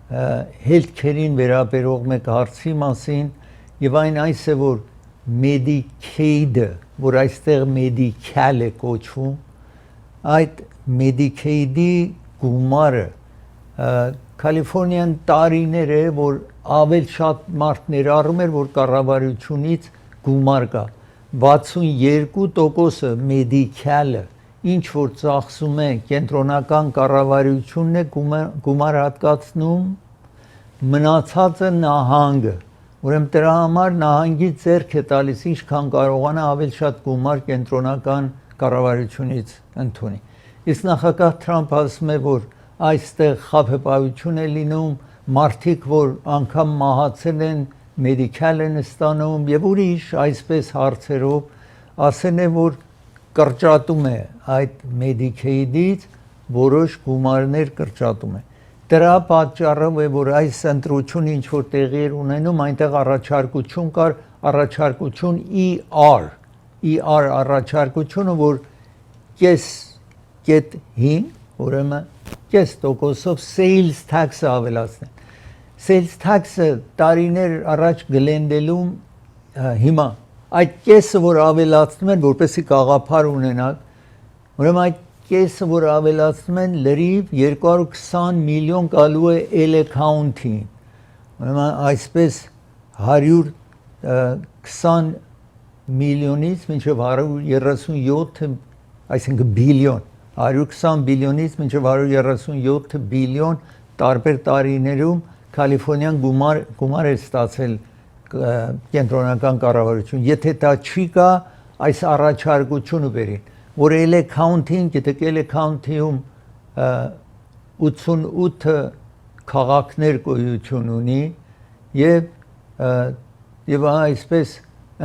health-care-ին վերաբերող մեկ հարցի մասին եւ այն այս է որ Medicaid-ը, որ այստեղ medical է կոչվում, այդ Medicaid-ի գումարը Կալիֆոռնիան տարիներ է որ ավել շատ մարդ ներառում էր որ կառավարությունից գումար կա 62%-ը medical-ը ինչ որ ծախսում է կենտրոնական կառավարությունն է գումար հատկացնում մնացածը նահանգը ուրեմն դրա համար նահանգի ձեռք է տալիս ինչքան կարողանա ավել շատ գումար կենտրոնական կառավարությունից ընդունի իսկ նախագահ Թրամփը ասում է որ այստեղ խաբեբայություն է լինում մարդիկ որ անգամ մահացել են մեդիկալ են ստանում եւ ուրիշ այսպես հարցերով ասեն է որ կրճատում է այդ Medicaid-ից որոշ գումարներ կրճատում է դրա պատճառով է որ այս ընտրությունը ինչ որ տեղի էր ունենում այնտեղ առաջարկություն կար առաջարկություն ER առաջարկությունը որ կես կետ 5 ուրեմն կես տոկոսով sales tax-ը ավելացնեն sales tax-ը տարիներ առաջ գլենդելում հիմա այդ կեսը որ ավելացնում են որպեսզի գաղափար ունենան ուրեմն այդ կեսը որ ավելացնում են լրիվ 220 միլիոն գալու է L account-ին ուրեմն այսպես 120 միլիոնից մինչև 137 այսինքն բիլիոն 120 բիլիոնից մինչև 137 բիլիոն տարբեր տարիներում Կալիֆոռնիան գումար է ստացել կենտրոնական կառավարություն եթե դա չի կա այս առաջարկությունը բերին որ L account-ին գիտեք L account-ում 88 քաղաքներ գոյություն ունի եւ այսպես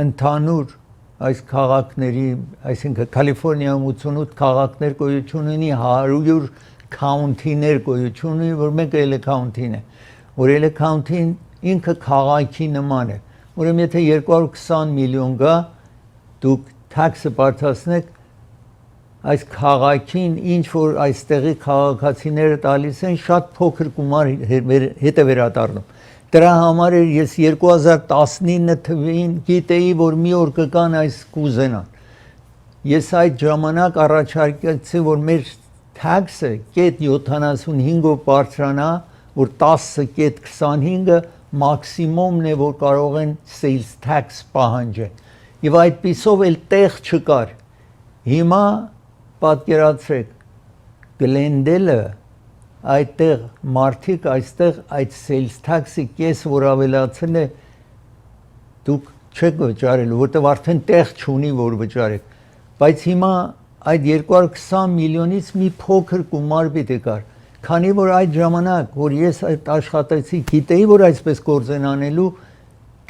ընդհանուր այս քաղաքների այսինքն Կալիֆոռնիայում 88 քաղաքներ գոյություն ունի 100 county-ներ գոյություն ունի որ մեկ L account-ին է որ L account-ին ինքը քաղաքի նման է ուրեմն եթե 220 միլիոն գա դուք tax-ը բարձրացնեք այս քաղաքին ինչ որ այստեղի քաղաքացիները տալիս են շատ փոքր գումար հետ է վերադառնում դրա համար ես 2019 թվին գիտեի որ մի օր կգան այս կուզենան ես այդ ժամանակ առաջարկեցի որ մեր tax-ը կետ 75-ով բարձրանա որ 10.25-ը մաքսիմումն է որ կարող են sales tax պահանջել եւ այդպիսով էլ տեղ չկար հիմա պատկերացրեք գլենդելը այդտեղ մարդիկ այստեղ այդ sales tax-ի կես որ ավելացել է դուք չեք վճարելու որտեղ արդեն տեղ չունի որ վճարեք բայց հիմա այդ 220 միլիոնից մի փոքր գումար պիտի կար քանի որ այդ ժամանակ որ ես այդ աշխատեցի գիտեի որ այսպես գործեն անելու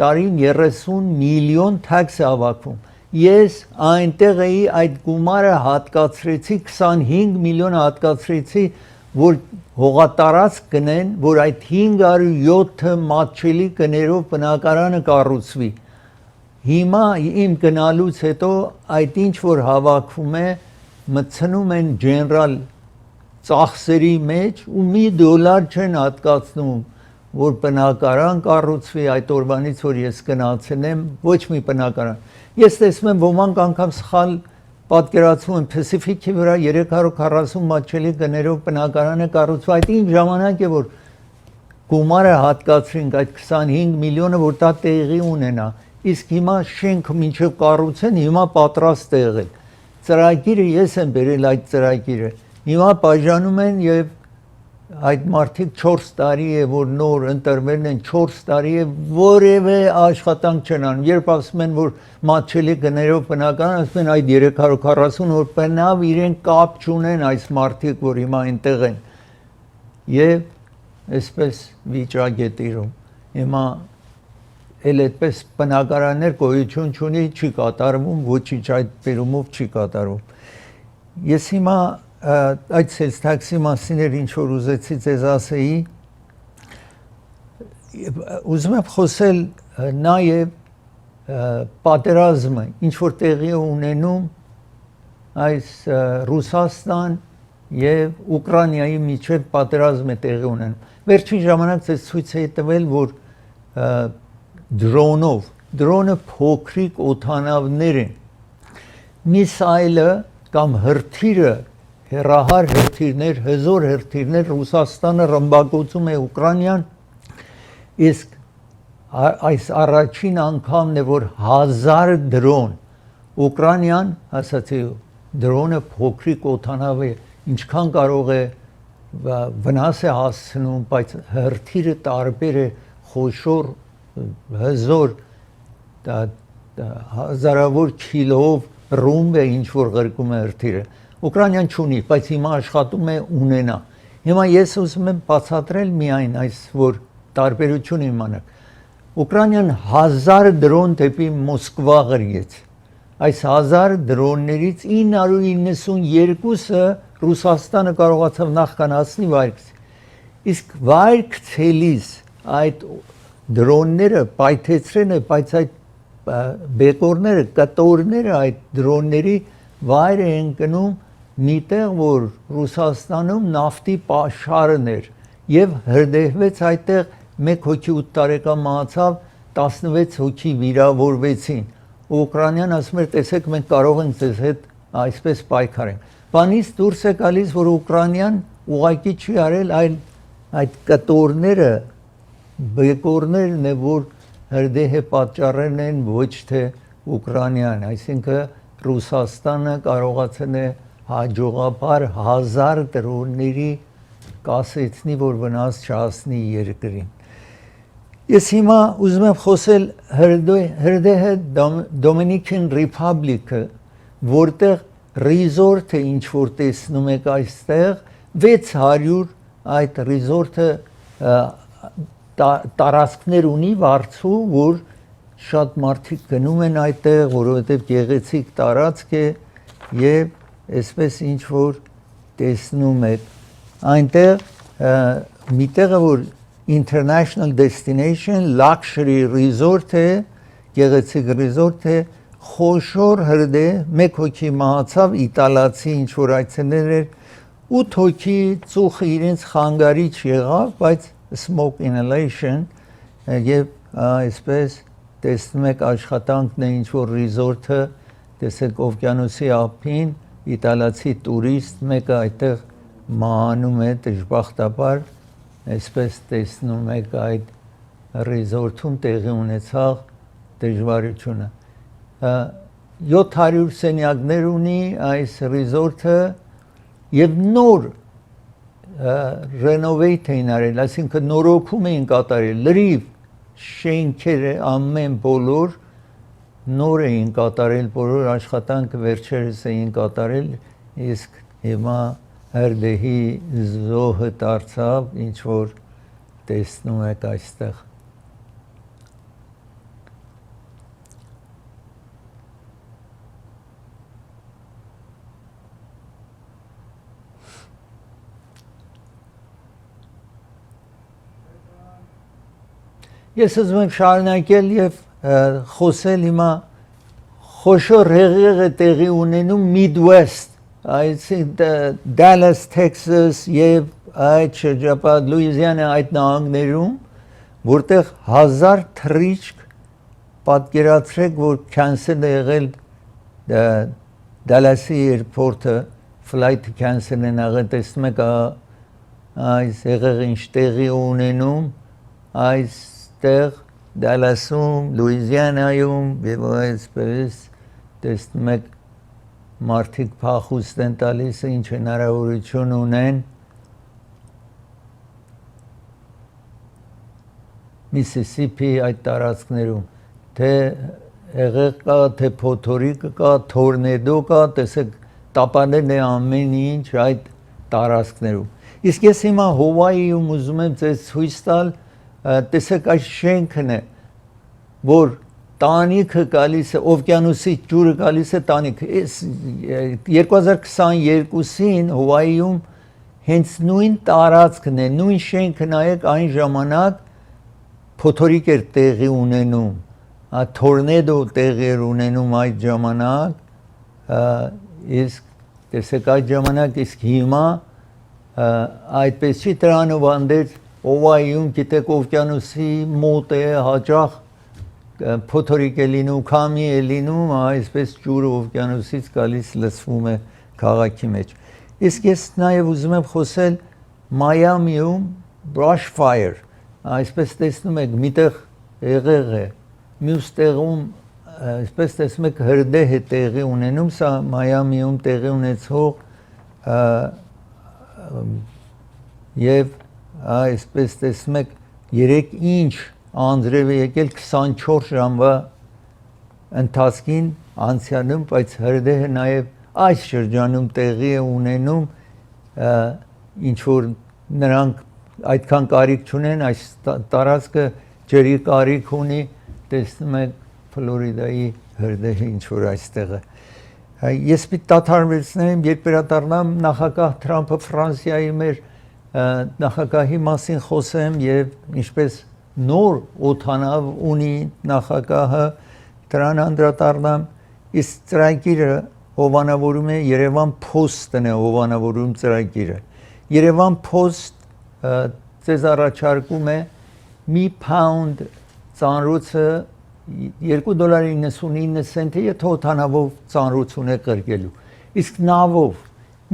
տարին 30 միլիոն tax է ավակվում ես այնտեղ էի այդ գումարը հատկացրեցի 25 միլիոն հատկացրեցի որ հողատարած գնեն որ այդ 507 մատչելի գներով բնակարանը կառուցվի հիմա իմ գնալուց հետո այդ ինչ որ հավաքվում է մտցնում են ջեներալ ծախսերի մեջ ու $1 չեն հատկացնում որ բնակարան կառուցվի այդ օրվանից որ ես գնացել եմ ոչ մի բնակարան ես տեսնում եմ ոմանք անգամ սխալ պատկերացում են Pacific-ի վրա 340 մատչելի գներով բնակարանը կառուցվում այդ ինչ ժամանակ է որ գումարը հատկացրինք այդ 25 միլիոնը որ դա տեղի ունենա իսկ հիմա շենքը մինչև կառուցեն հիմա պատրաստ է եղել ծրագիրը ես եմ բերել այդ ծրագիրը հիմա բաժանում են եւ այդ մարդիկ 4 տարի է որ նոր ընտրվել են 4 տարի է որևէ աշխատանք չեն անում երբ ասում են որ մատչելի գներով բնական ասում են այդ 340 որ բնավ իրեն կապ չունեն այս մարդիկ որ հիմա այնտեղ են եւ այսպես վիճակ է տիրում հիմա էլ այդպես բնակարաններ գոյություն չունի չի կատարվում ոչինչ այդ բերումով չի կատարվում ես հիմա այդ sales tax-ի մասին ինչ որ ուզեցի ձեզ ասեի ուզում եմ խոսել նաև պատերազմը ինչ որ տեղի է ունենում այս Ռուսաստան եւ Ուկրաինայի միջև պատերազմ է տեղի ունենում վերջին ժամանակ ցույց է տվել, որ դրոնը փոքրիկ օդանավներ են, միսայլը կամ հրթիռը, հեռահար հրթիռներ, հզոր հրթիռներ Ռուսաստանը ռմբակոծում է Ուկրաինան, իսկ այս առաջին անգամն է, որ 1000 դրոն Ուկրաինան, ասացի, դրոնը փոքրիկ օդանավ է, ինչքան կարող է վնաս է հասցնում, բայց հրթիռը տարբեր է, խոշոր, հզոր, հազարավոր քիլոով ռումբ է, ինչ որ ղրկում է հրթիռը։ Ուկրաինան չունի, բայց հիմա աշխատում է ունենա։ Հիմա ես ուզում եմ բացատրել միայն այս, որ տարբերություն իմանաք։ Ուկրաինան 1000 դրոն դեպի Մոսկվա ղրկեց։ Այս 1000 դրոններից 992-ը Ռուսաստանը կարողացավ նախքանացնի վայրկց։ Իսկ վայրկցելիս այդ դրոնները պայթեցրել է, բայց այդ բեկորները, կտորները այդ դրոնների վայր են գնում միտեղ, որ Ռուսաստանում նավթի պաշարն էր եւ հրդեհվեց այդտեղ 1 հոգի 8 տարեկան մահացավ, 16 հոգի վիրավորվեցին։ Ուկրաինան ասում էր, տեսեք, մենք կարող ենք ձեզ հետ այսպես պայքարենք։ Բանից դուրս է գալիս, որ Ուկրաինան ուղղակի չի արել, այլ այդ կտորները, բեկորներն է, որ հրդեհ պատճառել են, ոչ թե Ուկրաինան, այսինքն Ռուսաստանը կարողացել է հաջողաբար 1000 դրոնների կասեցնի, որ վնաս չհասնի երկրին։ Ես հիմա ուզում եմ խոսել հրդեհը Dominican Republic-ը, որտեղ ռիզորտը ինչ որ տեսնում եք այստեղ 600 այդ ռիզորտը տարածքներ ունի վարձու, որ շատ մարդիկ գնում են այդտեղ, որովհետև գեղեցիկ տարածք է եւ այսպես ինչ որ տեսնում եք այնտեղ մի տեղը, որ international destination luxury resort է, գեղեցիկ resort է, խոշոր հրդեհ, 1 հոգի մահացավ, իտալացի ինչ որ այցելներ էր, 8 հոգի ծուխը իրենց խանգարիչ եղավ, բայց smoke inhalation եւ այսպես տեսնում եք աշխատանքն է ինչ որ resort-ը, տեսեք օվկիանոսի ափին, իտալացի տուրիստ մեկը այդտեղ մահանում է դժբախտաբար, այսպես տեսնում եք այդ resort-ում տեղի ունեցավ դժվարությունը։ 700 սենյակներ ունի այս resort-ը եւ նոր renovate էին արել, այսինքն նորոգում էին կատարել, լրիվ շենքերը ամեն բոլոր նոր էին կատարել, բոլոր աշխատանքը վերջերս էին կատարել, իսկ հիմա հրդեհի զոհը դարձավ, ինչ որ տեսնում եք այստեղ։ Ես ուզում եմ շարունակել եւ խոսել հիմա խոշոր հեղեղը տեղի ունենում Midwest, այսինքն Dallas, Texas եւ այդ շրջապատ Լուիզիանա այդ նահանգներում, որտեղ 1000 թռիչք պատկերացրեք, որ cancel է եղել Dallas-ի airport-ը, flight cancel են եղել, տեսնում եք այս հեղեղը ինչ տեղի ունենում, այստեղ Դալասում, Լուիզիանայում եւ այսպես տեսնում եք մարդիկ փախուստ են տալիս, ինչ հնարավորություն ունեն Միսիսիփի այդ տարածքներում, թե հեղեղ կա, թե փոթորիկ կա, թորնեդո կա, տեսեք տապանել է ամեն ինչ այդ տարածքներում։ Իսկ ես հիմա Հովայիում ուզում եմ ձեզ ցույց տալ, տեսեք այս շենքն է, որ տանիքը գալիս է, օվկիանոսի ջուրը գալիս է տանիքը։ 2022-ին Հովայիում հենց նույն տարածքն է, նույն շենքը նայեք այն ժամանակ փոթորիկ էր տեղի ունենում, թորնեդո տեղի էր ունենում այդ ժամանակ, իսկ տեսեք այդ ժամանակ, իսկ հիմա այդպես չի դրանով անդեր Օվայում գիտեք օվկիանոսի մոտ է հաճախ փոթորիկ է լինում, քամի է լինում, այսպես ջուրը օվկիանոսից գալիս լցվում է քաղաքի մեջ։ Իսկ ես նաև ուզում եմ խոսել Մայամիում brush fire, այսպես տեսնում եք միտեղ եղեղ է, մյուս տեղում այսպես տեսնում եք հրդեհ է տեղի ունենում, սա Մայամիում տեղի ունեցող եւ այսպես տեսնում եք 3 ինչ անձրև է եկել 24 ժամվա ընթացքին անցյալում, բայց հրդեհը նաև այս շրջանում տեղի է ունենում, ինչ որ նրանք այդքան կարիք չունեն, այս տարածքը ջրի կարիք ունի, տեսնում եք Ֆլորիդայի հրդեհը ինչ որ այստեղ է։ Ես պիտի դադարեցնեմ, երբ վերադառնամ նախագահ Թրամփը Ֆրանսիայի մեր նախագահի մասին խոսեմ եւ ինչպես նոր օթանավ ունի նախագահը դրան անդրադառնամ, իսկ ծրագիրը հովանավորում է Երևան Post-ն է հովանավորում ծրագիրը։ Երևան Post ձեզ առաջարկում է մի pound ծանրոցը $2.99 եթե օթանավով ծանրություն է կրկելու։ Իսկ նավով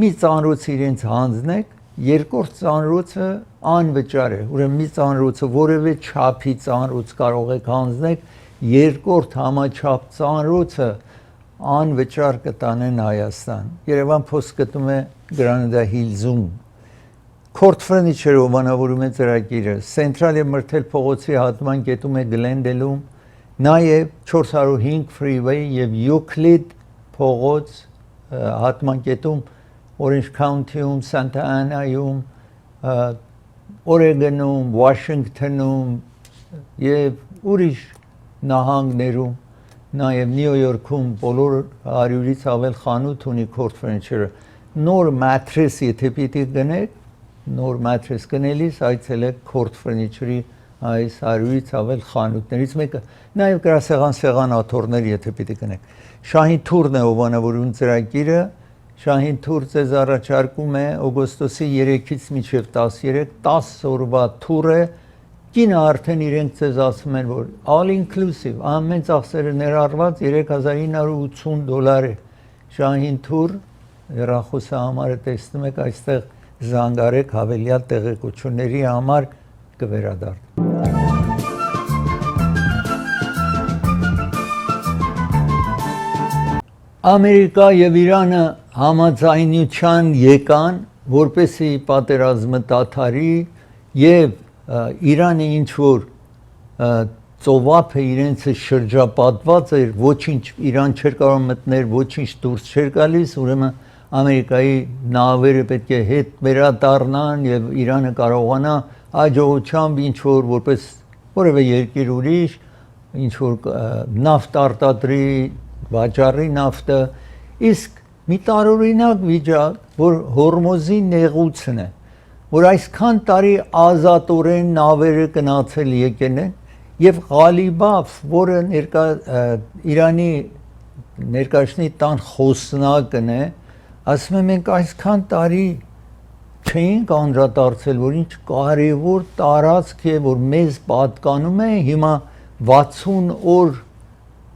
մի ծանրոց իրենց հանձնեք, երկրորդ ծանրոցը անվճար է։ Ուրեմն մի ծանրոցը որևէ չափի ծանրոց կարող եք հանձնել, երկրորդ համաչափ ծանրոցը անվճար կտանեն Հայաստան։ Երևան Post գտնում է Granada Hills-ում։ Court Furniture հովանավորում է ծրագիրը, Central եւ Մրթել փողոցի հատման կետում է Glendale-ում, նաև 405 Freeway եւ Euclid փողոց հատման կետում Orange County-ում, Santa Ana-ում, Oregon-ում, Washington-ում եւ ուրիշ նահանգներում, նաև Նյու Յորքում բոլոր 100-ից ավել խանութ ունի Court Furniture-ը։ Նոր mattress եթե պիտի գնեք, նոր mattress գնելիս այցելեք Court Furniture-ի այս 100-ից ավել խանութներից մեկը, նաև գրասեղան սեղանաթոռներ եթե պիտի գնեք։ Շահին Թուրն է հովանավորում ծրագիրը, Շահին Թուր ձեզ առաջարկում է օգոստոսի 3-ից մինչև 13 10 օրվա թուր է, կինը արդեն իրենք ձեզ ասում են, որ all inclusive, ամեն ծախսերը ներառված $3,980 է։ Շահին Թուր հեռախոսը համարը տեսնում եք այստեղ զանգարեք հավելյալ տեղեկությունների համար կվերադառնամ։ Ամերիկա եւ Իրանը համաձայնության եկան, որպեսզի պատերազմը դադարի եւ Իրանը ինչ որ ծովափը իրենցը շրջապատված էր, ոչինչ Իրան չէր կարող մտնել, ոչինչ դուրս չէր գալիս, ուրեմն Ամերիկայի նավերը պետք է հետ վերադառնան եւ Իրանը կարողանա աջողությամբ ինչ որ որպես որևէ երկիր ուրիշ ինչ որ նավթ արտադրի, վաճառի նավթը, իսկ մի տարօրինակ վիճակ, որ Հորմոզի նեղուցն է, որ այսքան տարի ազատորեն նավերը գնացել եկել են եւ Ղալիբաֆ, որը Իրանի ներկայացնի տան խոսնակն է, ասում է մենք այսքան տարի չենք անդրադարձել, որ ինչ կարևոր տարածք է, որ մեզ պատկանում է, հիմա 60 օր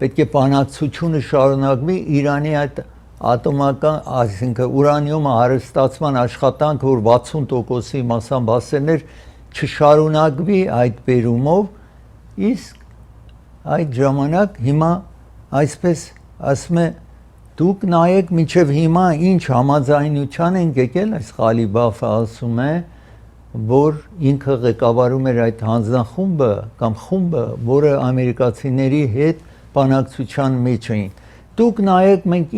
պետք է բանակցությունը շարունակվի Իրանի այդ ատոմական, այսինքն ուրանիումը հարստացման աշխատանքը, որ 60%-ի մասամբ հասցեներ չշարունակվի այդ բերումով, իսկ այդ ժամանակ հիմա այսպես ասում է դուք նայեք մինչև հիմա ինչ համաձայնության են եկել, այս Ղալիբաֆը ասում է, որ ինքը ղեկավարում էր այդ հանձնախումբը կամ խումբը, որը ամերիկացիների հետ բանակցության մեջ էին։ Դուք նայեք մենք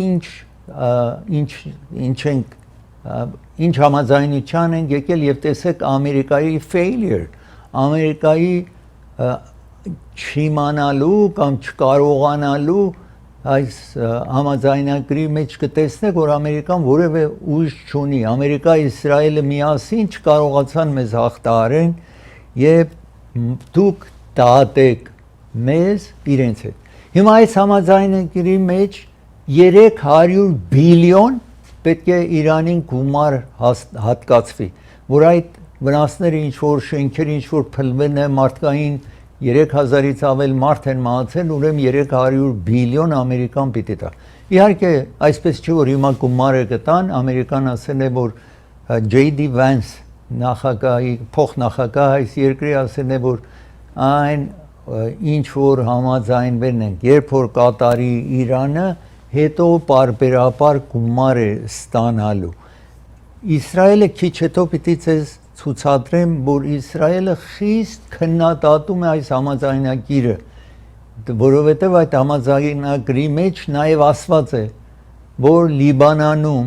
ինչ համաձայնության են եկել եւ տեսեք Ամերիկայի failure, Ամերիկայի չիմանալու կամ չկարողանալու այս համաձայնագրի մեջ կտեսնեք, որ Ամերիկան որևէ ուժ չունի, Ամերիկա-Իսրայելը միասին չկարողացան մեզ հաղթահարեն եւ դուք դատեք մեզ իրենց հետ։ Հիմա այս համաձայնագրի մեջ 300 բիլիոն պետք է Իրանին գումար հատկացվի, որ այդ վնասները ինչ որ շենքեր ինչ որ փլվել է մարդկային 3000-ից ավել մարդ են մահացել, ուրեմն 300 բիլիոն ամերիկան պիտի տա։ Իհարկե, այսպես չի որ հիմա գումարը կտան, ամերիկան ասել է որ JD Vance նախագահի փոխնախագահ այս երկրի ասել է որ այն ինչ որ համաձայնվել են, երբ որ կատարի Իրանը, հետո պարբերաբար գումար է ստանալու։ Իսրայելը քիչ հետո պիտի ցես ցուցադրեմ, որ Իսրայելը խիստ քննադատում է այս համաձայնագիրը, որովհետև այդ համաձայնագրի մեջ նաև ասված է, որ Լիբանանում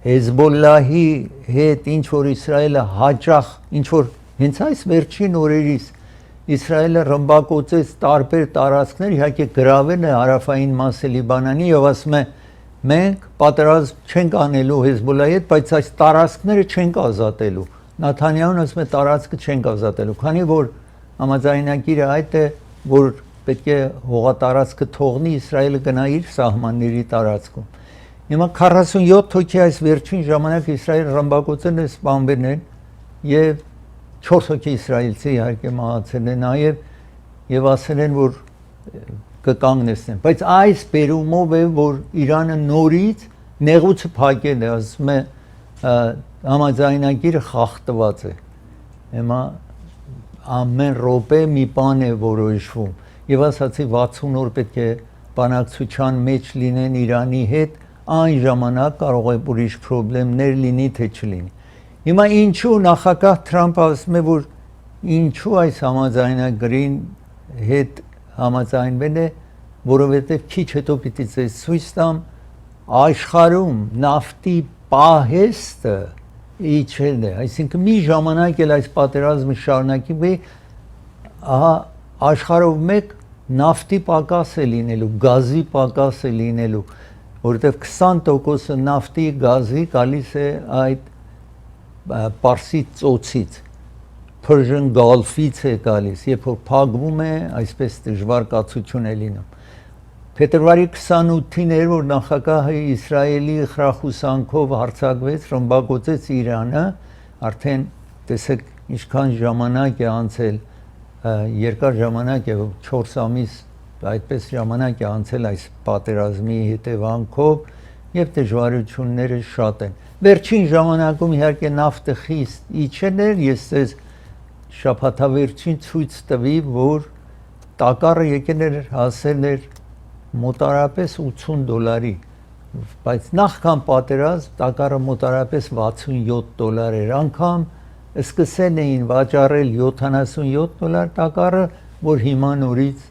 Հեզբոլլահի հետ ինչ որ Իսրայելը հաճախ ինչ որ հենց այս վերջին օրերից Իսրայելը ռմբակոծեց տարբեր տարածքներ, իհարկե գրավել է հարավային մասը Լիբանանի եւ ասում է մենք պատերազմ չենք անելու Հեզբոլլահի հետ, բայց այս տարածքները չենք ազատելու։ Նաթանյահուն ասում է տարածքը չենք ազատելու, քանի որ համաձայնագիրը այդ է, որ պետք է հողատարածքը թողնի, Իսրայելը գնա իր սահմանների տարածքում։ Հիմա 47 հոգի այս վերջին ժամանակ Իսրայել ռմբակոծել է, սպանվել են եւ 4 հոգի իսրայելցի իհարկե մահացել են նաև եւ ասել են որ կկանգնեցնեն, բայց այս բերումով է որ Իրանը նորից նեղուցը փակել է, ասում է համաձայնագիրը խախտված է։ Հիմա ամեն րոպե մի բան է որոշվում եւ ասացի 60 օր պետք է բանակցության մեջ լինեն Իրանի հետ, այն ժամանակ կարող է ուրիշ խնդիրներ լինի թե չլինի։ Հիմա ինչու նախագահ Թրամփը ասում է որ ինչու այս համաձայնագրին հետ համաձայնվել է, որովհետև քիչ հետո պիտի ցույց տամ աշխարհում նավթի պահեստը իջել է, այսինքն մի ժամանակ էլ այս պատերազմը շարունակի վի ահա աշխարհով մեկ նավթի պակաս է լինելու, գազի պակաս է լինելու, որովհետև 20% նավթի գազի գալիս է այդ Պարսից ծոցից, Persian Gulf-ից է գալիս, երբ որ փակվում է, այսպես դժվար կացություն է լինում։ Փետրվարի 28-ին էր որ նախագահը Իսրայելի խրախուսանքով հարձակվեց, ռմբակոծեց Իրանը, արդեն տեսեք ինչքան ժամանակ է անցել, երկար ժամանակ է 4 ամիս, այդպես ժամանակ է անցել այս պատերազմի հետևանքով եւ դժվարությունները շատ են։ Վերջին ժամանակում իհարկե նավթը խիստ իջել էր, ես ձեզ շաբաթավերջին ցույց տվի, որ տակառը եկել էր հասել էր մոտարապես $80, բայց նախքան պատերազմ տակառը մոտարապես $67 էր, անգամ սկսել էին վաճառել $77 տակառը, որ հիմա նորից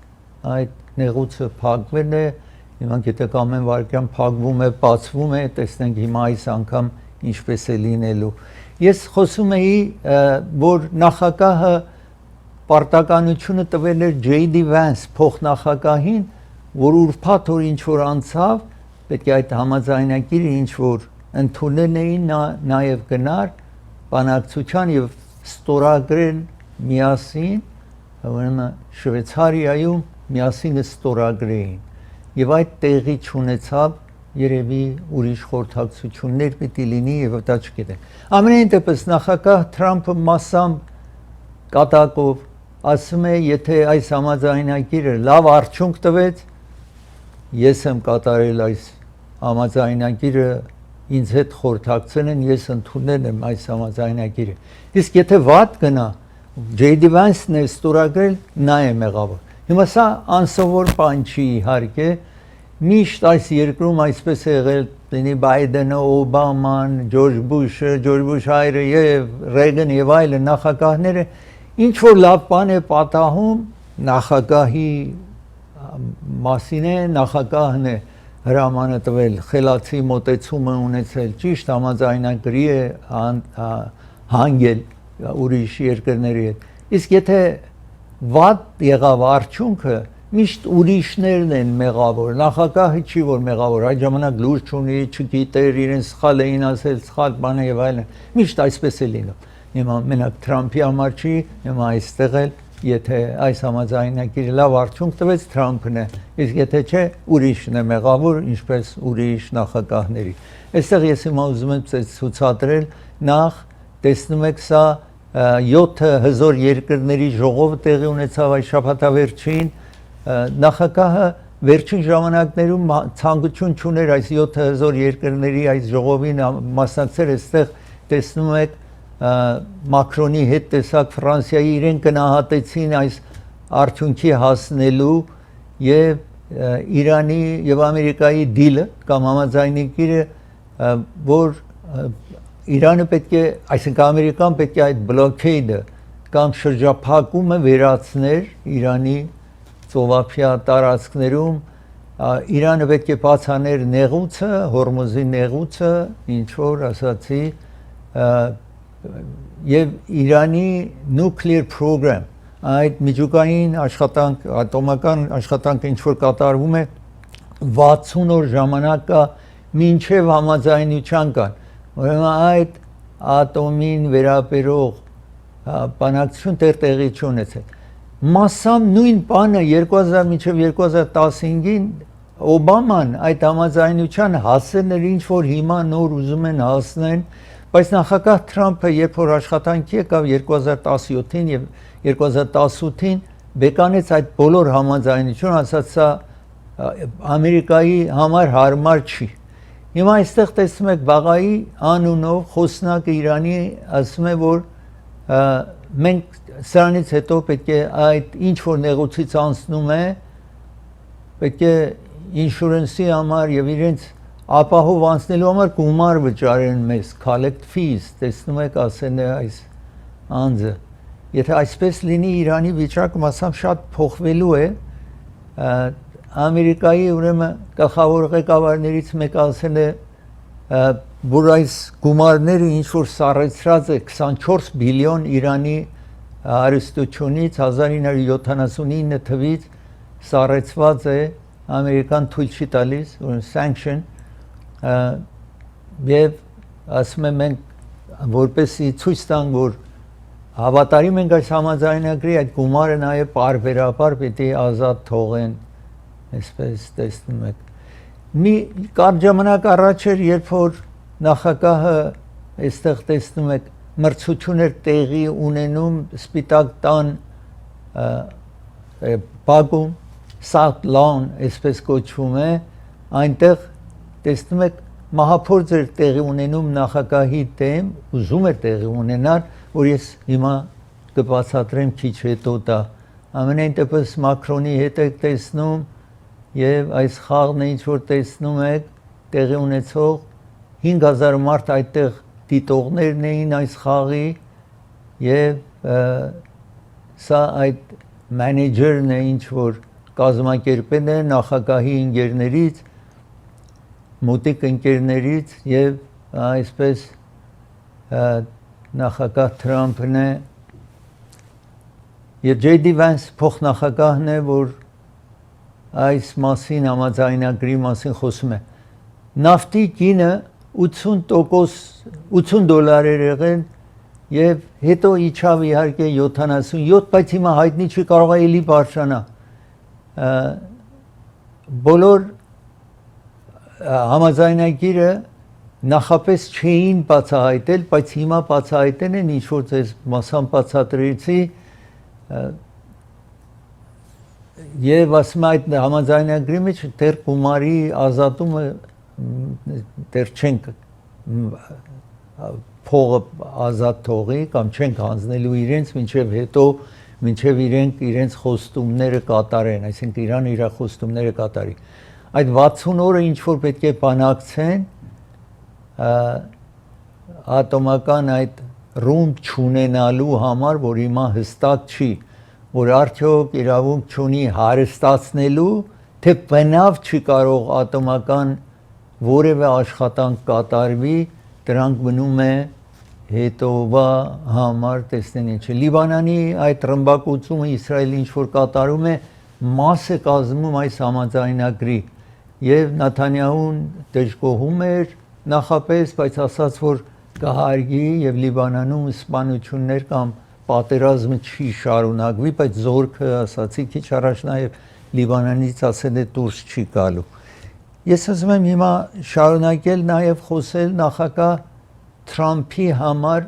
այդ նեղուցը փակվել է, հիմա գիտեք ամեն վարքյան փակվում է, բացվում է, տեսնենք հիմա այս անգամ ինչպես է լինելու։ Ես խոսում էի, որ նախագահը պարտականությունը տվել էր JD Vance փոխնախագահին, որ ուրբաթ օր ինչ որ անցավ, պետք է այդ համաձայնագիրը ինչ որ ընդունել էին, նաև գնար բանակցության եւ ստորագրել միասին, ուրեմն Շվեյցարիայում միասին ստորագրեին։ Եվ այդ տեղի չունեցավ երևի ուրիշ խորհրդակցություններ պիտի լինի եւ դա չգիտեմ։ Ամենայն դեպս նախագահ Թրամփը մասամբ կատակով ասում է, եթե այս համաձայնագիրը լավ արդյունք տվեց, ես եմ կատարել այս համաձայնագիրը, ինձ հետ խորհրդակցել են, ես ընդունել եմ այս համաձայնագիրը։ Իսկ եթե վատ գնա, JD Vance-ն է ստորագրել, նա է մեղավոր։ Հիմա սա անսովոր բան չի իհարկե, միշտ այս երկրում այսպես է եղել, լինի Բայդենը, Օբաման, Ջորջ Բուշ հայրը եւ Ռեյգան եւ այլն նախագահները ինչ որ լավ բան է պատահում, նախագահի մասին է, նախագահն է հրամանը տվել, խելացի մոտեցումը ունեցել, ճիշտ համաձայնագրի է հանգել ուրիշ երկրների հետ։ Իսկ եթե վատ եղավ արդյունքը, միշտ ուրիշներն են մեղավոր, նախագահը չի որ մեղավոր, այդ ժամանակ լուր չունի, չգիտեր, իրեն սխալ էին ասել, սխալ բան է եւ այլն, միշտ այսպես է լինում։ Հիմա մենակ Թրամփի համար չի, հիմա այստեղ էլ եթե այս համաձայնագիրը լավ արդյունք տվեց Թրամփն է, իսկ եթե չէ, ուրիշն է մեղավոր, ինչպես ուրիշ նախագահների։ Այստեղ ես հիմա ուզում եմ ցուցադրել նախ տեսնում եք սա 7000 երկրների ժողովը տեղի ունեցավ այս շաբաթավերջին նախագահը վերջին ժամանակներում ցանկություն չուներ այս 7000 երկրների այս ժողովին մասնակցել այստեղ տեսնում եք Մակրոնի հետ տեսակ Ֆրանսիայի իրեն գնահատեցին այս արդյունքի հասնելու եւ Իրանի եւ Ամերիկայի դիլը կամ համաձայնագիրը որ Իրանը պետք է, այսինքն Ամերիկան պետք է այդ բլոքեյդը կամ շրջափակումը վերացներ Իրանի ծովափիա տարածքներում Իրանը պետք է բացաներ նեղուցը, Հորմուզի նեղուցը, ինչ որ ասացի եւ Իրանի nuclear program այդ միջուկային աշխատանք, ատոմական աշխատանքը ինչ որ կատարվում է 60 օր ժամանակ կա մինչև համաձայնության կան ուրեմն այդ ատոմին վերաբերող բանակցություն տեղի չունեցել Մասսամ նույն բանը 2000 մինչև 2015-ին Օբաման այդ համաձայնության հասել էր ինչ որ հիմա նոր ուզում են հասնեն բայց նախագահ Թրամփը երբ որ աշխատանքի եկավ 2017-ին եւ 2018-ին բեկանեց այդ բոլոր համաձայնությունը ասաց սա Ամերիկայի համար հարմար չի Հիմա այստեղ տեսնում եք Բաղայի անունով խոսնակը Իրանի ասում է որ մենք սրանից հետո պետք է այդ ինչ որ նեղուցից անցնում է պետք է ինշուրենսի համար եւ իրենց ապահով անցնելու համար գումար վճարեն մեզ collect fees տեսնում եք ասեն է այս անձը եթե այսպես լինի Իրանի վիճակը մասամբ շատ փոխվելու է Ամերիկայի ուրեմն գլխավոր ղեկավարներից մեկը ասել է որ այս գումարները ինչ որ սառեցրած է 24 բիլիոն Իրանի հարստությունից 1979 թվից սառեցված է Ամերիկան թույլ չի տալիս sanction եւ ասում եմ մենք որպեսի ցույց տանք որ հավատարիմ ենք այս համաձայնագրի այդ գումարը նաեւ բարբերաբար պետք է ազատ թողեն այսպես տեսնում եք մի կարճ ժամանակ առաջ էր երբ որ նախագահը այստեղ տեսնում եք մրցություններ տեղի ունենում Սպիտակ տան բակում South Lawn այսպես կոչվում է այնտեղ տեսնում եք մահափորձ էր տեղի ունենում նախագահի դեմ ուզում էր տեղի ունենալ որ ես հիմա կբացատրեմ քիչ հետո դա ամենայն դեպս Մակրոնի հետ եք տեսնում եւ այս խաղն ինչ որ տեսնում եք տեղի ունեցող 5000 մարդ այդտեղ դիտողներն էին այս խաղի եւ սա այդ մենեջերն է ինչ որ կազմակերպել է նախագահի ընկերներից մոտիկ ընկերներից եւ այսպես նախագահ Թրամփն է եւ J.D. Vance փոխնախագահն է որ այս մասին համաձայնագրի մասին խոսում է նավթի գինը 80% $80 էր եղել եւ հետո իջավ իհարկե 77 բայց հիմա հայտնի չի կարող է էլի բարձրանա բոլոր համաձայնագիրը նախապես չէին բացահայտել բայց հիմա բացահայտել են ինչ որ ձեզ մասամբ բացատրեցի եւ ասում այդ համաձայնագրի մեջ դեռ գումարի ազատումը դեռ չենք փողը ազատ թողի կամ չենք հանձնելու իրենց մինչև իրենց խոստումները կատարեն այսինքն Իրանը իր խոստումները կատարի այդ 60 օրը ինչ որ պետք է բանակցեն ատոմական այդ ռումբ չունենալու համար որ հիմա հստակ չի որ արդյոք իրավունք չունի հարստացնելու թե բնավ չի կարող ատոմական որևէ աշխատանք կատարվի դրանք մնում է հետովա համար տեսնեն ինչ է Լիբանանի այդ ռմբակոծումը Իսրայելը ինչ որ կատարում է մաս է կազմում այս համաձայնագրի եւ Նեթանյահուն դժգոհում էր նախապես բայց ասաց որ կհարգի եւ Լիբանանում սպանություններ կամ պատերազմը չի շարունակվի բայց զորքը ասացի քիչ առաջ նաեւ Լիբանանից ասել է դուրս չի գալու ես ասում եմ հիմա շարունակել նաեւ խոսել նախագահ Թրամփի համար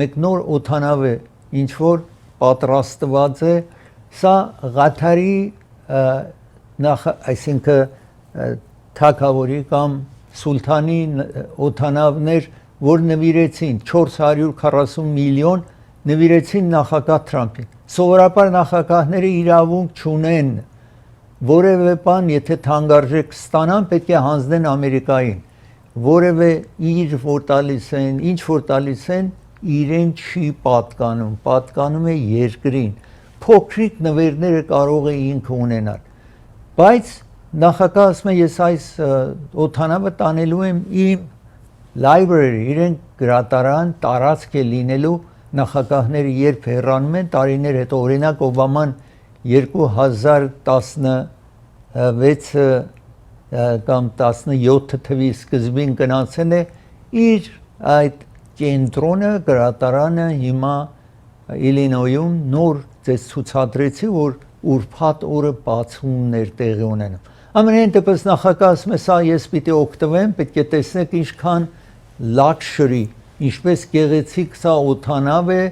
մեկ նոր օթանավ է ինչ որ պատրաստված է սա Ղաթարի այսինքն թագավորի կամ սուլթանի օթանավներ որ նվիրեցին 440 միլիոն նվիրեցին նախագահ Թրամփին սովորաբար նախագահները իրավունք չունեն որևէ բան եթե թանկարժեք ստանան պետք է հանձնեն Ամերիկային որևէ իր որ տալիս են ինչ որ տալիս են իրեն չի պատկանում է երկրին փոքրիկ նվերները կարող է ինքը ունենալ բայց նախագահը ասում է ես այս օթանավը տանելու եմ իմ library իրեն գրադարան տարածք է լինելու նախագահները երբ հեռանում են տարիներ հետո օրինակ Օբաման 2016 կամ 17 թվականի սկզբին գնացել է իր այդ կենտրոնը գրադարանը հիմա Իլինոյում նոր ձեզ ցուցադրեցի որ ուրբաթ օրը բացումներ տեղի ունենում ամենայն դեպս նախագահը ասում է սա ես պիտի օգտվեմ պետք է տեսնեք ինչքան luxury ինչպես գեղեցիկ սա օթանավ է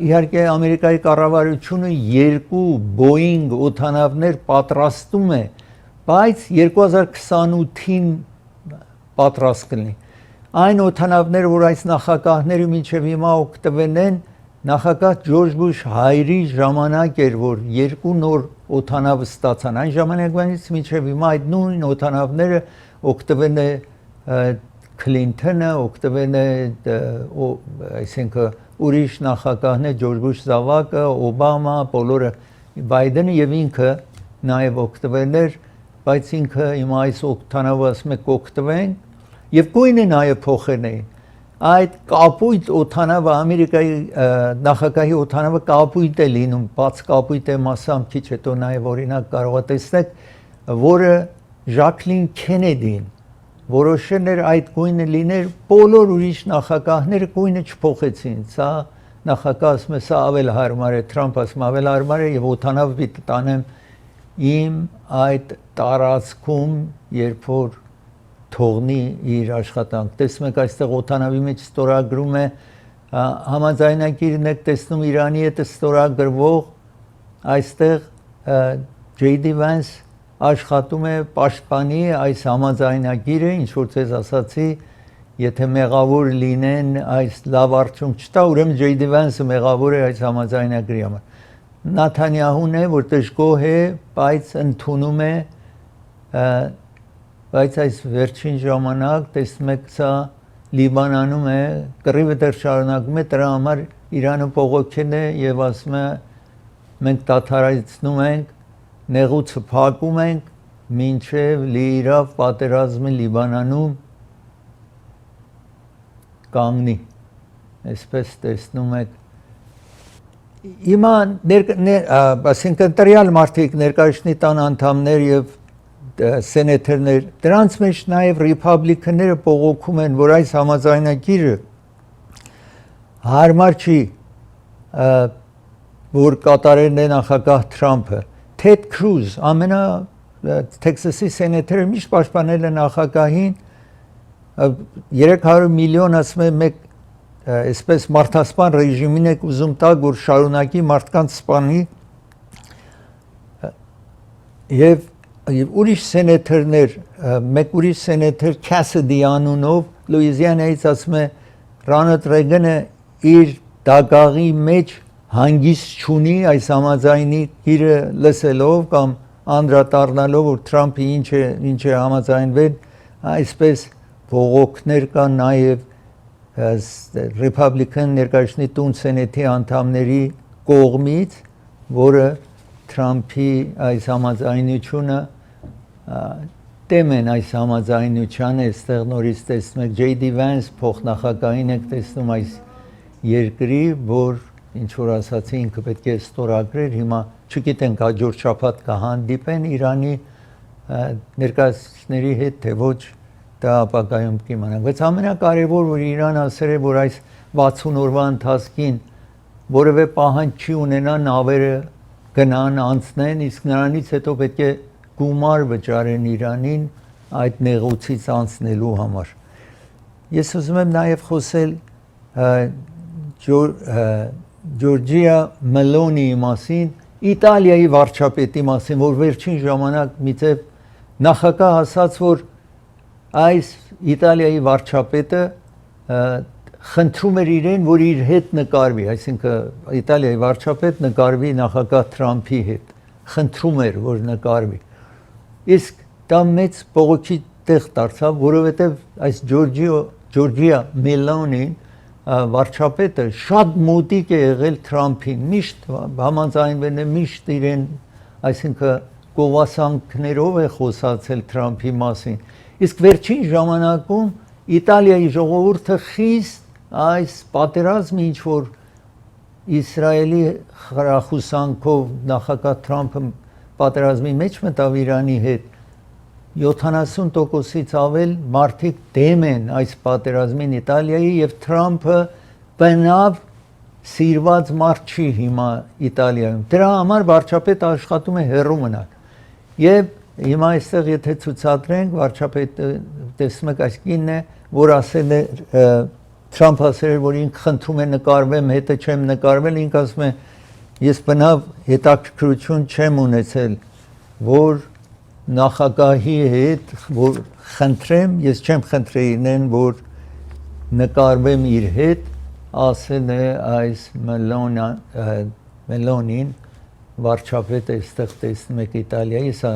իհարկե Ամերիկայի կառավարությունը երկու Boeing օթանավներ պատրաստում է բայց 2028-ին պատրաստ կլինի այն օթանավները որ այս նախագահները մինչև հիմա օգտվել են նախագահ Ջորջ Բուշ հայրի ժամանակ էր որ երկու նոր օթանավ ստացան այն ժամանակվանից մինչև հիմա այդ նույն օթանավները օգտվել է Քլինթոնը օգտվել է այսինքն ուրիշ նախագահներ Ջորջ Բուշ զավակը Օբամա բոլորը Բայդենը եւ ինքը նաեւ օգտվել էր բայց ինքը հիմա այս օթանավը ասում է կօգտվեն եւ գույնը նաեւ փոխել էին այդ կապույտ օթանավը Ամերիկայի նախագահի օթանավը կապույտ է լինում բաց կապույտ է մասամբ քիչ հետո նաեւ օրինակ կարող եք տեսնել որը Ժակլին Քենեդին որոշել էր այդ գույնը լիներ բոլոր ուրիշ նախագահները գույնը չփոխեցին սա նախագահը ասում է սա ավելի հարմար է Թրամփը ասում ավելի հարմար է եւ օթանավ պիտի տանեմ իմ այդ տարածքում երբ որ թողնի իր աշխատանք տեսնում եք այստեղ օթանավի մեջ ստորագրում է համաձայնագիրն եք տեսնում Իրանի հետ ստորագրվող այստեղ JD Vance աշխատում է պաշտպանի այս համաձայնագիրը ինչ որ ցեզ ասացի եթե մեղավոր լինեն այս լավ արդյունք չտա ուրեմն JD Vance-ը մեղավոր է այս համաձայնագրի համար Նաթանյահուն է որ դժգոհ է բայց ընդունում է բայց այս վերջին ժամանակ տեսնում եք սա Լիբանանում է կռիվը դեռ շարունակվում է դրա համար Իրանը բողոքել է եւ ասում է մենք դադարեցնում ենք նեղուցը փակում ենք մինչև լիիրավ պատերազմը Լիբանանում կանգնի այսպես տեսնում եք հիմա ասինքն տրյալ մարդիկ ներկայացնի տան անդամներ եւ սենատորներ դրանց մեջ նաեւ ռիփաբլիկանները բողոքում են որ այս համաձայնագիրը հարմար չի որ կատարել է նախագահ Թրամփը Ted Cruz ամենա Թեքսասի սենատորը միշտ պաշտպանել է նախագահին 300 միլիոն ասում է մեկ այսպես մարդասպան ռեժիմին եք ուզում տալ որ շարունակի մարդկանց սպանի եւ ուրիշ սենատորներ մեկ ուրիշ սենատոր Քասիդի անունով Լուիզիանայից ասում է Ռոնալդ Ռեյգանը իր դագաղի մեջ հանգիստ չունի այս համաձայնի գիրը լսելով կամ անդրադառնալով որ Թրամփը ինչ է համաձայնվել այսպես բողոքներ կան նաև ռիփաբլիկան ներկայացնի տուն սենատի անդամների կողմից որը Թրամփի այս համաձայնությունը դեմ են այս համաձայնությանը այստեղ նորից տեսնում եք JD Vance փոխնախագահին եք տեսնում այս երկրի որ ինչ որ ասացի ինքը պետք է ստորագրեր հիմա չգիտենք հաջորդ շաբաթ կհանդիպեն Իրանի ներկայացուցիչների հետ թե ոչ դա ապագայում կիմանանք բայց ամենակարևոր որ Իրանը ասել է որ այս 60 օրվա ընթացքին որևէ պահանջ չի ունենա նավերը գնան անցնեն իսկ նրանից հետո պետք է գումար վճարեն Իրանին այդ նեղուցից անցնելու համար ես ուզում եմ նաև խոսել Ջորջիա Մելոնիի մասին, Իտալիայի վարչապետի մասին, որ վերջին ժամանակ միցև նախագահ ասաց, որ այս Իտալիայի վարչապետը խնդրում էր իրեն, որ իր հետ նկարվի, այսինքն Իտալիայի վարչապետ նկարվի նախագահ Թրամփի հետ, խնդրում էր, որ նկարվի։ Իսկ դա մեծ բողոքի տեղ դարձավ, որովհետև այս Ջորջիա Մելոնին վարչապետը շատ մոտիկ է եղել Թրամփին, միշտ համաձայնվել է, միշտ իրեն, այսինքն գովասանքներով է խոսացել Թրամփի մասին։ Իսկ վերջին ժամանակում Իտալիայի ժողովուրդը խիստ այս պատերազմը, ինչ որ Իսրայելի խրախուսանքով նախագահ Թրամփը պատերազմի մեջ մտավ Իրանի հետ, 70%-ից ավել մարդիկ դեմ են այս պատերազմին Իտալիայի եւ Թրամփը բնավ սիրված մարդ չի հիմա Իտալիայում։ Դրա համար վարչապետը աշխատում է հեռու մնալ։ Եվ հիմա այստեղ եթե ցուցադրենք վարչապետը տեսնում եք այս կինն է, որ ասել է Թրամփը ասել էր, որ ինքը խնդրում է նկարվեմ, հետը չեմ նկարվել, ինքը ասում է ես բնավ հետաքրքրություն չեմ ունեցել, որ նախագահի հետ որ խնդրեմ, ես չեմ խնդրել իրեն, որ նկարվեմ իր հետ, ասել է այս Մելոնին վարչապետը այստեղ տեսնում եք Իտալիայի, սա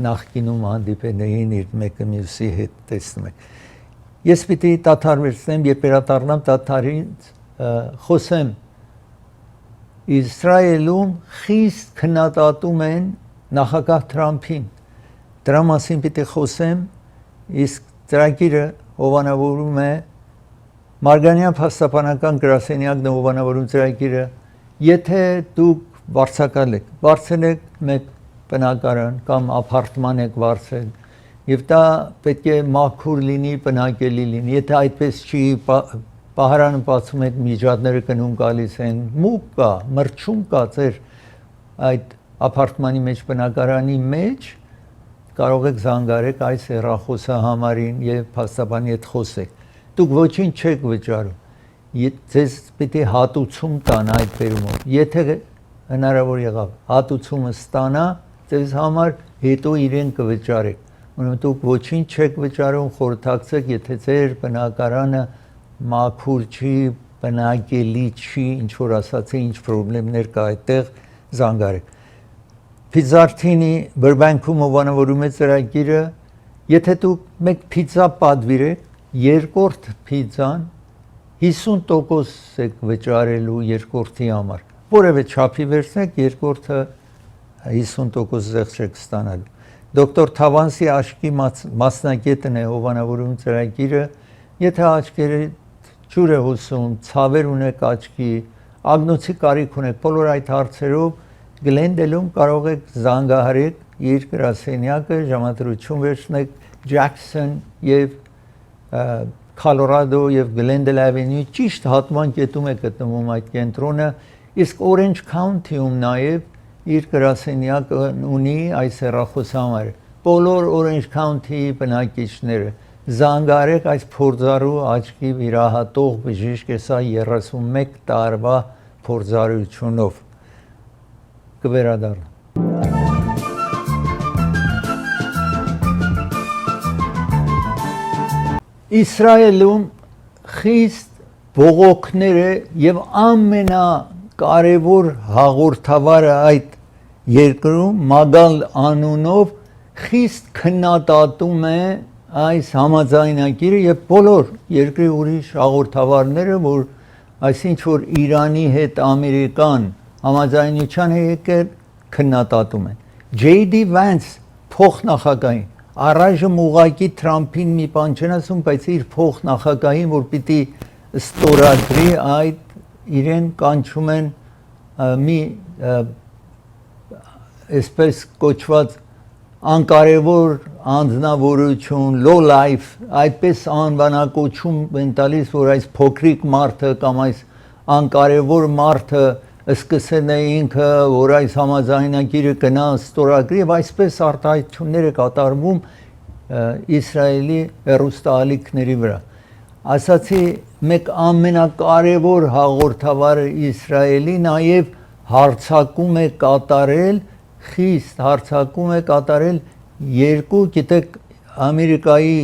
նախկինում հանդիպել էին իր մեկը մյուսի հետ տեսնում եք։ Ես պիտի դադարեցնեմ, երբ վերադառնամ դադարից խոսեմ Իսրայելում խիստ քննադատում են նախագահ Թրամփին։ Դրա մասին պիտի խոսեմ, իսկ ծրագիրը հովանավորում է Մարգարյանյան փաստաբանական գրասենյակն հովանավորում ծրագիրը, եթե դուք վարձակալ եք, վարձել եք մեկ բնակարան կամ ապարտման եք վարձել, եւ դա պետք է մաքուր լինի, բնակելի լինի, եթե այդպես չի, պահարանը բացում եք, միջատները գնում գալիս են, մուկ կա, մրջում կա ձեր այդ ապարտմանի մեջ, բնակարանի մեջ, կարող եք զանգարեք այս հեռախոսահամարին եւ փաստաբանի հետ խոսեք։ Դուք ոչինչ չեք վճարում։ Ձեզ պիտի հատուցում տան այդ բերումով։ Եթե հնարավոր եղավ հատուցումը ստանա, ձեզ համար հետո իրեն կվճարեք։ Ուրեմն դուք ոչինչ չեք վճարում, խորհրդակցեք, եթե ձեր բնակարանը մաքուր չի, բնակելի չի, ինչ որ ասացի, ինչ խնդիրներ կա այդտեղ, զանգարեք։ Փիզարտինի Բրբանքում հովանավորում է ծրագիրը, եթե դուք մեկ փիզա պատվիրեք, երկրորդ փիզան 50% եք վճարելու երկրորդի համար։ Որևէ չափի վերցնեք, երկրորդը 50% զեղչ եք ստանալու։ Դոկտոր Թավանսի աչքի մասնագետն է հովանավորում ծրագիրը, եթե աչքերը ջուր է հոսում, ցավեր ունեք աչքի, ագնոցի կարիք ունեք, բոլոր այդ հարցերով Գլենդելում կարող եք զանգահարեք իր գրասենյակը, ժամադրություն վերցնեք Ջաքսոն եւ Քոլորադո եւ Գլենդել Ավենյու ճիշտ հատման կետում է գտնվում այդ կենտրոնը, իսկ Orange County-ում նաեւ իր գրասենյակը ունի այս հեռախոսահամարը։ Բոլոր Orange County-ի բնակիչները զանգարեք այս փորձառու աչքի վիրահատող բժիշկը, սա 31 տարվա փորձառությունով կվերադառնա։ Իսրայելում խիստ բողոքները եւ ամենակարևոր հաղորդավարը այդ երկրում Մագալ անունով խիստ քննադատում է այս համաձայնագիրը եւ բոլոր երկրի ուրիշ հաղորդավարները, որ այսինչ որ Իրանի հետ ամերիկան համաձայնության է եկել, քննադատում են։ J.D. Vance փոխնախագահին առայժմ ուղակի Թրամփին մի բան չեն ասում, բայց իր փոխնախագահին, որ պիտի ստորագրի այդ իրեն կանչում են մի այսպես կոչված անկարևոր անձնավորություն, low life, այդպես անվանակոչում են տալիս, որ այս փոքրիկ մարդը կամ այս անկարևոր մարդը սկսել է ինքը, որ այս համաձայնագիրը գնա ստորագրի եւ այսպես արտահայտություններ է կատարվում Իսրայելի հեռուստաալիքների վրա։ ասացի մեկ ամենակարևոր հաղորդավարը Իսրայելի նաև հարցակում է կատարել, խիստ հարցակում է կատարել երկու, գիտեք, Ամերիկայի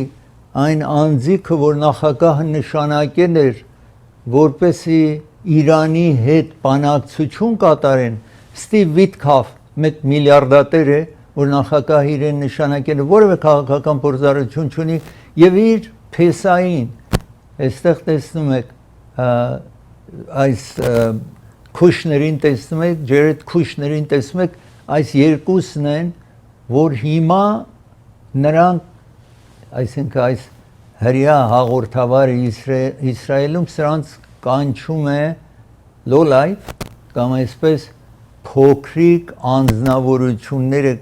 այն անձիկը, որ նախագահը նշանակել էր, որպեսի Իրանի հետ բանակցություն կատարեն, Ստիվ Վիտքոֆ, մեկ միլիարդատեր է, որ նախագահը իրեն նշանակել է, որևէ քաղաքական փորձառություն չունի, եւ իր փեսային, այստեղ տեսնում եք, այս Քուշներին տեսնում եք, Ջերեդ Քուշներին տեսնում եք, այս երկուսն են, որ հիմա նրանք, այսինքն այս հրյա հաղորդավարը Իսրայելում սրանց կանչում է լոլայվ կամ այսպես փոքրիկ անձնավորությունները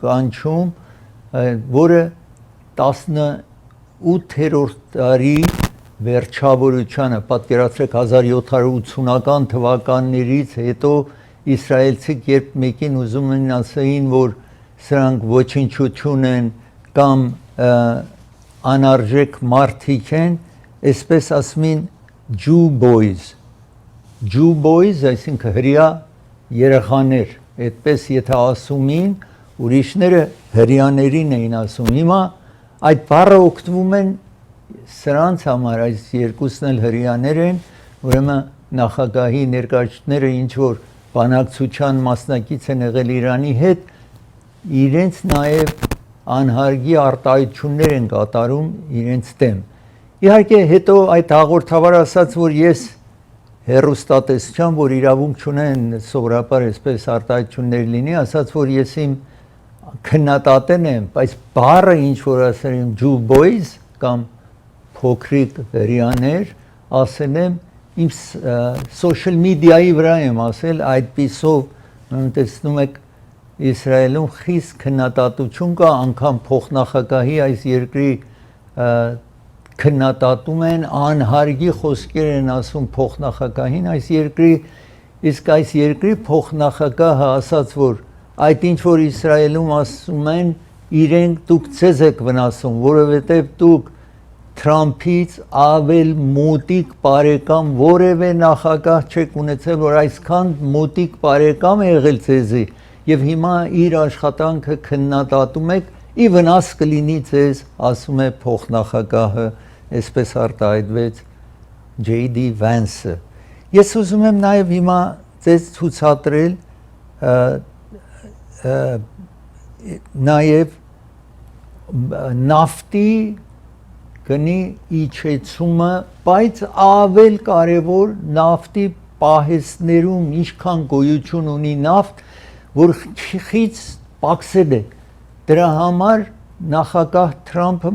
կանչում, որը 18-րդ դարի վերջավորությանը, պատկերացրեք 1780-ական թվականներից հետո իսրայելցիք երբ մեկին ուզում են ասեին, որ սրանք ոչնչություն են կամ անարժեք մարդիկ են, այսպես ասում են Jew boys, այսինքն հրյա երեխաներ, այդպես եթե ասումին, ուրիշները հրյաներին էին ասում, հիմա այդ բառը օգտվում են սրանց համար, այս երկուսն էլ հրյաներ են, ուրեմն նախագահի ներկայացուցիչները ինչ որ բանակցության մասնակից են եղել Իրանի հետ, իրենց նաև անհարգի արտահայտություններ են կատարում իրենց դեմ։ Իհարկե հետո այդ հաղորդավարը ասաց, որ ես հերոստատեսչան, որ իրավունք չունեն սովորաբար այսպես արտահայտություններ լինի, ասաց, որ ես իմ քննադատեն եմ, բայց բառը ինչ որ ասել եմ Jew boys կամ փոքրիկ հրյաներ, ասել եմ իմ social media-ի վրա եմ ասել, այդպիսով տեսնում եք Իսրայելում խիստ քննադատություն կա, անգամ փոխնախագահի այս երկրի քննադատում են, անհարգի խոսքեր են ասում փոխնախագահին այս երկրի, իսկ այս երկրի փոխնախագահը ասաց, որ այդ ինչ որ Իսրայելում ասում են, իրենք դուք ցեզ եք վնասում, որովհետև դուք Թրամփից ավել մոտիկ բարեկամ որևէ նախագահ չեք ունեցել, որ այսքան մոտիկ բարեկամ է եղել ցեզի, եւ հիմա իր աշխատանքը քննադատում եք, ի վնաս կլինի ցեզ, ասում է փոխնախագահը, այսպես արտահայտվեց J.D. Vance-ը։ Ես ուզում եմ նաև հիմա ձեզ ցուցադրել նաև նավթի գնի իջեցումը, բայց ավել կարևոր նավթի պահեստներում ինչքան գոյություն ունի նավթ, որ խիծ պակսել է։ Դրա համար նախագահ Թրամփը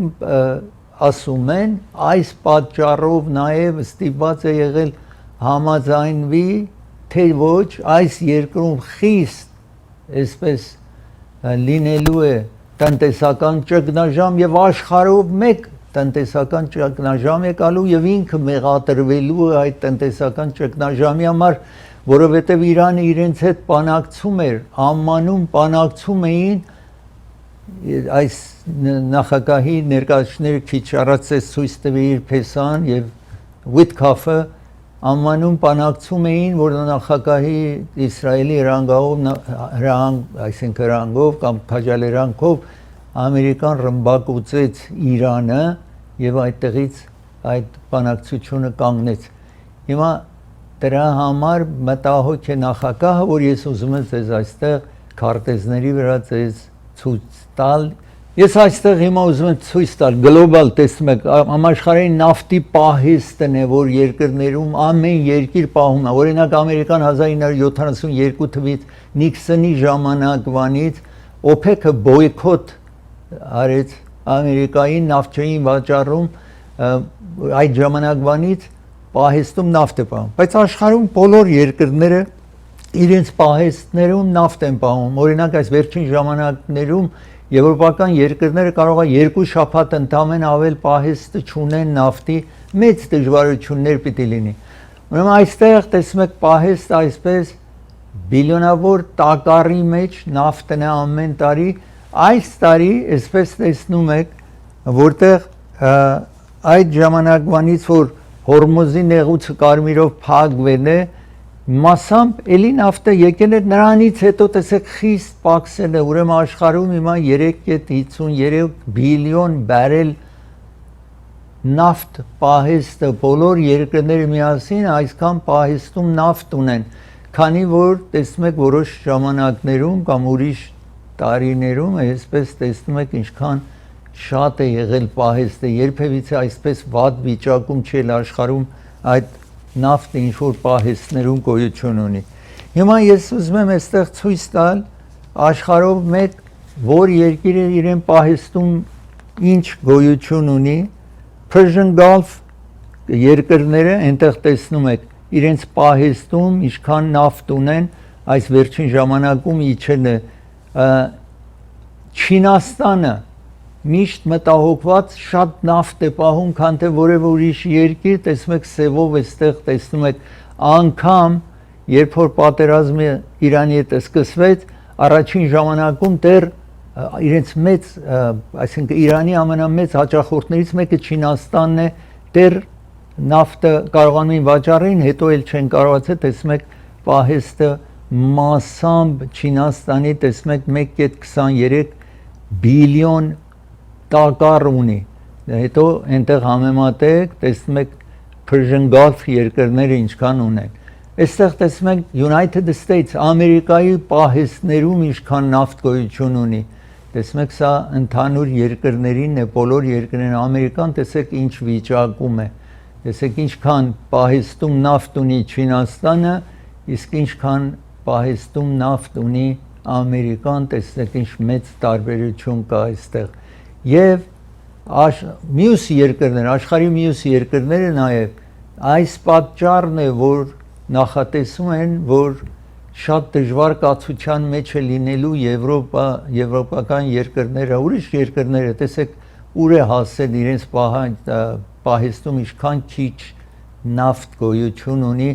ասում են, այս պատճառով նաև ստիպված է եղել համաձայնվի, թե ոչ այս երկրում խիստ, այսպես լինելու է տնտեսական ճգնաժամ եւ աշխարհով մեկ տնտեսական ճգնաժամ է գալու եւ ինքը մեղադրվելու է այդ տնտեսական ճգնաժամի համար, որովհետեւ Իրանը իրենց հետ բանակցում էր, ամանում բանակցում էին այս նախագահի ներկայացուցիչները քիչ առաջ ցույց տվի իր փեսան եւ Վիտքոֆը ամանում բանակցում էին, որ նախագահի Իսրայելի այսինքն հրանգով կամ քաջալերանքով Ամերիկան ռմբակոծեց Իրանը եւ այդտեղից այդ բանակցությունը կանգնեց։ Հիմա դրա համար մտահոգ է նախագահը, որ ես ուզում եմ ձեզ այստեղ քարտեզների վրա ձեզ ցույց տալ։ Ես այստեղ հիմա ուզում եմ ցույց տալ գլոբալ, տեսնում եք, համաշխարհային նավթի պահեստն է, որ երկրներում ամեն երկիր պահում է։ Օրինակ Ամերիկան 1972 թվականից Նիքսոնի ժամանակվանից OPEC-ը բոյքոտ արեց Ամերիկային նավթ չէին վաճառում, այդ ժամանակվանից պահեստում նավթ է պահում, բայց աշխարհում բոլոր երկրները իրենց պահեստներում նավթ են պահում։ Օրինակ այս վերջին ժամանակներում եվրոպական երկրները կարող է 2 շաբաթ ընդամենը ավել պահեստը չունեն նավթի, մեծ դժվարություններ պիտի լինի։ Ուրեմն այստեղ տեսնում եք պահեստ այսպես բիլիոնավոր տակառի մեջ նավթն է ամեն տարի, այս տարի այսպես տեսնում եք, որտեղ այդ ժամանակվանից որ Հորմուզի նեղուցը կարմիրով փակվել է մասամբ էլի նավթը եկել է նրանից հետո տեսեք խիստ պակսել է ուրեմն աշխարհում հիմա 3.53 բիլիոն բարել նավթ պահեստը բոլոր երկրները միասին այսքան պահեստում նավթ ունեն քանի որ տեսնում եք որոշ ժամանակներում կամ ուրիշ տարիներում այսպես տեսնում եք ինչքան շատ է եղել պահեստը երբևիցե այսպես վատ վիճակում չէ աշխարհում այդ նավթը ինչ որ պահեստներում գոյություն ունի հիմա ես ուզում եմ այստեղ ցույց տալ աշխարհով մեկ որ երկիրը իրեն պահեստում ինչ գոյություն ունի Persian Gulf երկրները այնտեղ տեսնում եք իրենց պահեստում ինչքան նավթ ունեն այս վերջին ժամանակում իջել է Չինաստանը միշտ մտահոգված շատ նավթ է պահում քան թե որևէ ուրիշ երկիր տեսնում եք սևով այստեղ տեսնում եք անգամ երբ որ պատերազմը Իրանի հետ սկսվեց առաջին ժամանակում դեռ իրենց մեծ այսինքն Իրանի ամենամեծ հաճախորդներից մեկը Չինաստանն է դեռ նավթը կարողանում են վաճառեն հետո էլ չեն կարողացել տեսնում եք պահեստը մասամբ Չինաստանի տեսնում եք 1.23 բիլիոն տակառ ունի հետո այնտեղ համեմատեք տեսնում եք Persian Gulf երկրները ինչքան ունեն այստեղ տեսնում եք United States Ամերիկայի պահեստներում ինչքան նավթ գոյություն ունի տեսնում եք սա ընդհանուր երկրներին է բոլոր երկրներն Ամերիկան տեսեք ինչ վիճակում է տեսեք ինչքան պահեստում նավթ ունի Չինաստանը իսկ ինչքան պահեստում նավթ ունի Ամերիկան տեսեք ինչ մեծ տարբերություն կա այստեղ Եվ մյուս երկրներ, աշխարհի մյուս երկրները նաև այս պատճառն է, որ նախատեսում են, որ շատ դժվար կացության մեջ է լինելու եվրոպական երկրները, ուրիշ երկրները, տեսեք ուր է հասել իրենց պահեստում ինչքան քիչ նավթ գոյություն ունի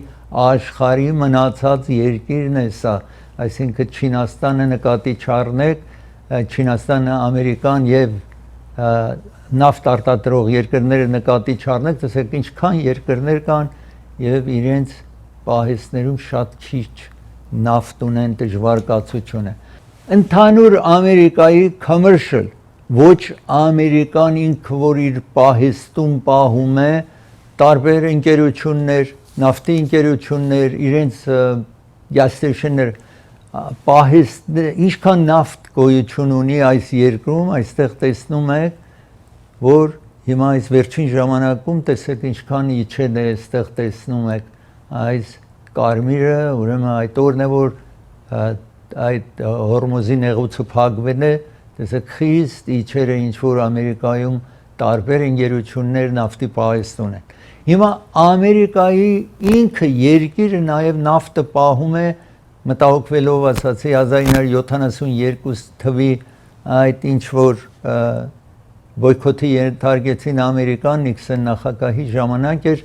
աշխարհի մնացած երկիրն է սա, այսինքն Չինաստանը նկատի չառնեք, Չինաստանը, Ամերիկան եւ նավթ արտադրող երկրները նկատի չառնեք, տեսեք ինչքան երկրներ կան եւ իրենց պահեստներում շատ քիչ նավթ ունեն, դժվար կացություն է։ Ընդհանուր Ամերիկայի commercial ոչ ամերիկան ինքը որ իր պահեստում պահում է տարբեր ընկերություններ, նավթի ընկերություններ, իրենց gas station-ներ պահեստ ինչքան նավթ գոյություն ունի այս երկրում, այստեղ տեսնում եք, որ հիմա այս վերջին ժամանակում տեսեք ինչքան իջել է, այստեղ տեսնում եք այս կարմիրը, ուրեմն այդ օրն է, որ այդ Հորմուզի նեղուցը փակվել է, տեսեք խիստ իջել է ինչ որ Ամերիկայում տարբեր ընկերություններ նավթի պահեստ ունեն։ Հիմա Ամերիկայի ինքը երկիրը նաև նավթը պահում է մտահոգվելով ասացի 1972 թվի այդ ինչ որ բոյկոտի ենթարկեցին Ամերիկան Նիքսոն նախագահի ժամանակ էր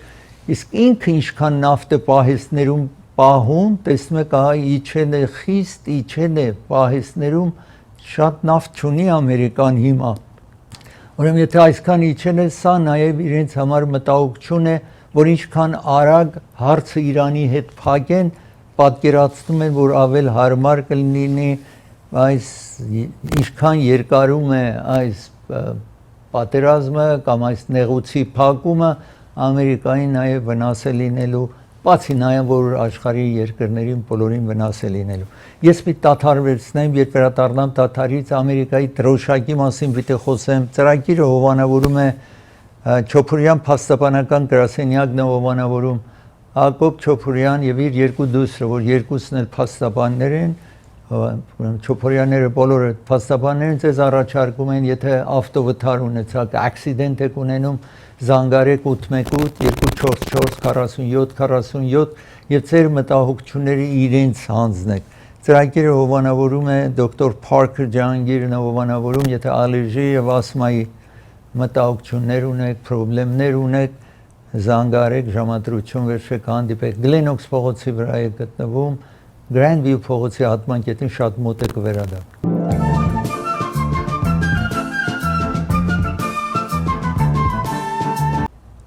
իսկ ինքը ինչքան նավթը պահեստներում պահում տեսնում եք ահա իջել է խիստ իջել է պահեստներում շատ նավթ չունի Ամերիկան հիմա ուրեմն եթե այսքան իջել է սա նաև իրենց համար մտահոգություն է որ ինչքան արագ հարցը Իրանի հետ փակեն պատկերացնում են որ ավել հարմար կլինի այս ինչքան երկարում է այս պատերազմը կամ այս նեղուցի փակումը Ամերիկայի նաև վնաս է լինելու բացի նաև որ աշխարհի երկրներին բոլորին վնաս է լինելու ես մի դադարեցնեմ երբ վերադառնամ դադարից Ամերիկայի դրոշակի մասին պիտի խոսեմ ծրագիրը հովանավորում է Չոփուրյան փաստաբանական գրասենյակն է հովանավորում Հակոբ Չոփուրյան եւ իր երկու դուսրը, որ երկուսն էլ փաստաբաններ են, Չոփուրյանները բոլորը փաստաբաններ են, ձեզ առաջարկում են, եթե ավտովթար ունեցաք, ակսիդենտ եք ունենում, զանգարեք 818 244 47 եւ ձեր մտահոգությունները իրենց հանձնեք։ Ծրագիրը հովանավորում է դոկտոր Parker Ջահանգիրն հովանավորում, եթե ալերժի եւ ասմայի մտահոգություններ ունեք, խնդիրներ ունեք Զանգարեք ժամադրություն վերջեք հանդիպեք Գլենոքս փողոցի վրա է գտնվում Grand View փողոցի հատման կետին շատ մոտ է կվերադառնա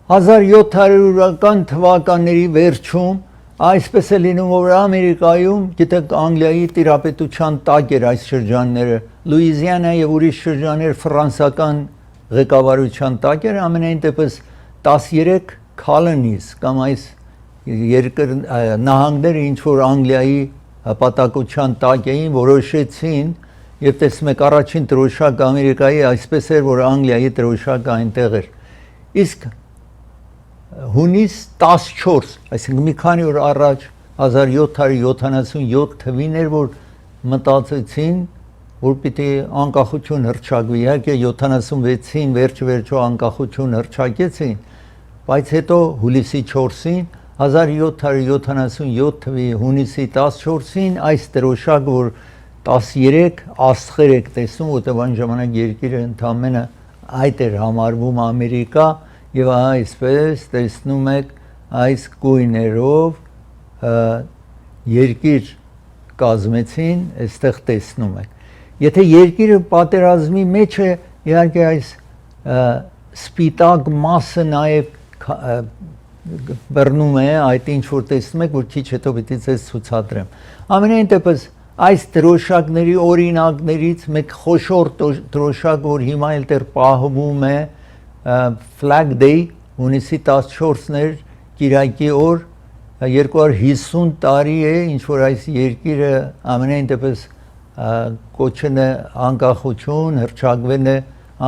1700-ական թվականների վերջում այսպես է լինում, որ Ամերիկայում, գիտեք, Անգլիայի տիրապետության տակ էր այս շրջանները, Լուիզիանա եւ ուրիշ շրջաններ ֆրանսիական ղեկավարության տակ էր, ամենայն դեպս 13 colonies կամ այս նահանգները ինչ որ Անգլիայի հպատակության տակ էին, որոշեցին եւ տեսնում եք առաջին դրոշակ Ամերիկայի այսպես էր, որ Անգլիայի դրոշակը այնտեղ էր։ Իսկ հունիս 14, այսինքն մի քանի օր առաջ 1777 թվին էր, որ մտածեցին, որ պիտի անկախություն հռչակվի, իհարկե 76-ին վերջը անկախություն հռչակեցին, բայց հետո հուլիսի 4-ին 1777 թվի հունիսի 14-ին այս դրոշակը, որ 13 աստղեր եք տեսնում, որտեղ այն ժամանակ երկիրը ընդամենը այդ էր համարվում Ամերիկա, եւ այսպես տեսնում եք այս գույներով երկիր կազմեցին, այստեղ տեսնում եք։ Եթե երկիրը պատերազմի մեջ է, իհարկե այս սպիտակ մասը նաեւ բռնում է այդ ինչ որ տեսնում եք, որ քիչ հետո պիտի ձեզ ցուցադրեմ։ Ամենայն դեպս այս դրոշակների օրինակներից մեկ խոշոր դրոշակ, որ հիմա էլ դեռ պահվում է, Flag Day, հունիսի 14-ն էր, կիրակի օր, 250 տարի է, ինչ որ այս երկիրը ամենայն դեպս կոչեն է անկախություն, հռչակվել է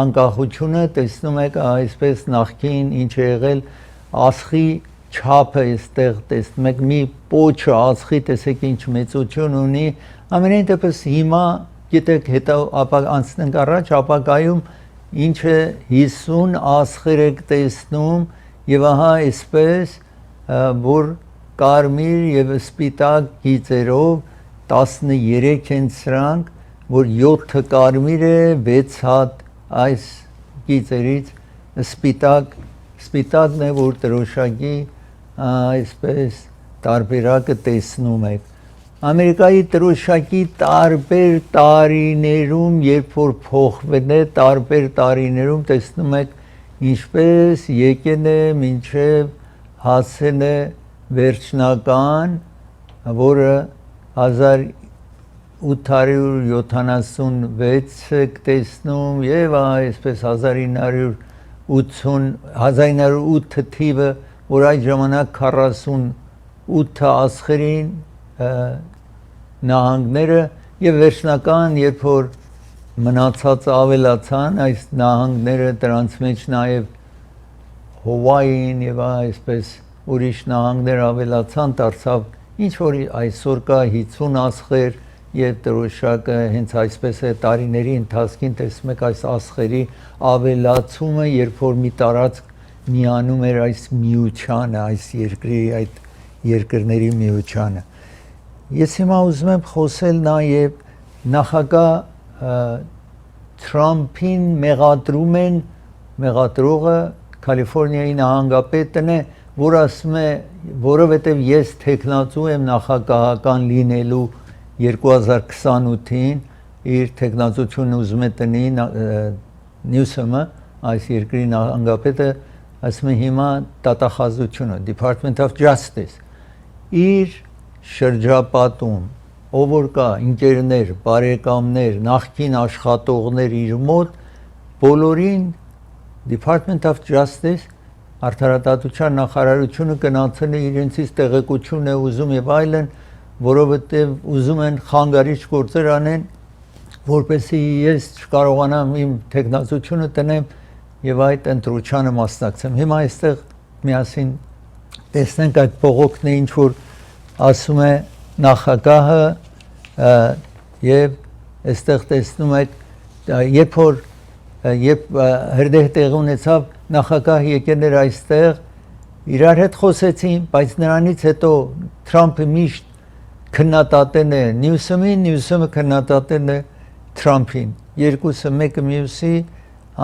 անկախությունը, տեսնում եք այսպես նախքին ինչ է եղել, ասխի չափը այստեղ տեսնում եք մի պոչը ասխի տեսեք ինչ մեծություն ունի, ամենայն դեպս հիմա գիտեք հետո անցնենք առաջ ապագայում ինչ է 50 ասխեր եք տեսնում եւ ահա այսպես որ կարմիր եւ սպիտակ գիծերով 13 են սրանք, որ 7-ը կարմիր է, 6 հատ այս գիծերից սպիտակն է, որ դրոշակի այսպես տարբերակը տեսնում եք։ Ամերիկայի դրոշակի տարբեր տարիներում, երբ որ փոխվել է, տարբեր տարիներում տեսնում եք ինչպես եկել է մինչև հասել է վերջնական, որը 1876 տեսնում եւ այսպես 1908 թիվը, որ այդ ժամանակ 48 աստղերին նահանգները եւ վերջնական, երբ որ մնացած ավելացան այս նահանգները, դրանց մեջ նաեւ Հովային եւ այսպես ուրիշ նահանգներ ավելացան, դարձավ ինչ որ այսօր կա 50 աստղեր եւ դրոշակը հենց այսպես է տարիների ընթացքին տեսնում եք այս աստղերի ավելացումը, երբ որ մի տարածք միանում էր այս միությանը, այս երկրի այդ երկրների միությանը։ Ես հիմա ուզում եմ խոսել նաեւ նախագահ Թրամփին մեղադրում են, մեղադրողը Կալիֆոռնիայի նահանգապետն է, որ ասում է, որովհետև ես տեխնացու եմ նախագահական լինելու 2028-ին, իր տեխնացությունը ուզում է տնի Նյուսոմը, այս երկրի նահանգապետը, ասում է հիմա դատախազությունը, Department of Justice, իր շրջապատում, ով որ կա, ընկերներ, բարեկամներ, նախկին աշխատողներ իր մոտ, բոլորին Department of Justice արդարադատության նախարարությունը գնացել է իրենցից տեղեկություն է ուզում եւ այլն, որովհետեւ ուզում են խանգարիչ գործեր անեն, որպեսզի ես չկարողանամ իմ տեխնացությունը տնեմ եւ այդ ընտրությանը մասնակցեմ։ Հիմա այստեղ միասին տեսնենք այդ բողոքն է, ինչ որ ասում է նախագահը եւ այստեղ տեսնում եք, երբ հրդեհ տեղ ունեցավ, նախագահ եկել էր այստեղ, իրար հետ խոսեցին, բայց նրանից հետո Թրամփը միշտ քննադատել է Նյուսոմին, Նյուսոմը քննադատել է Թրամփին, երկուսը մեկը մյուսի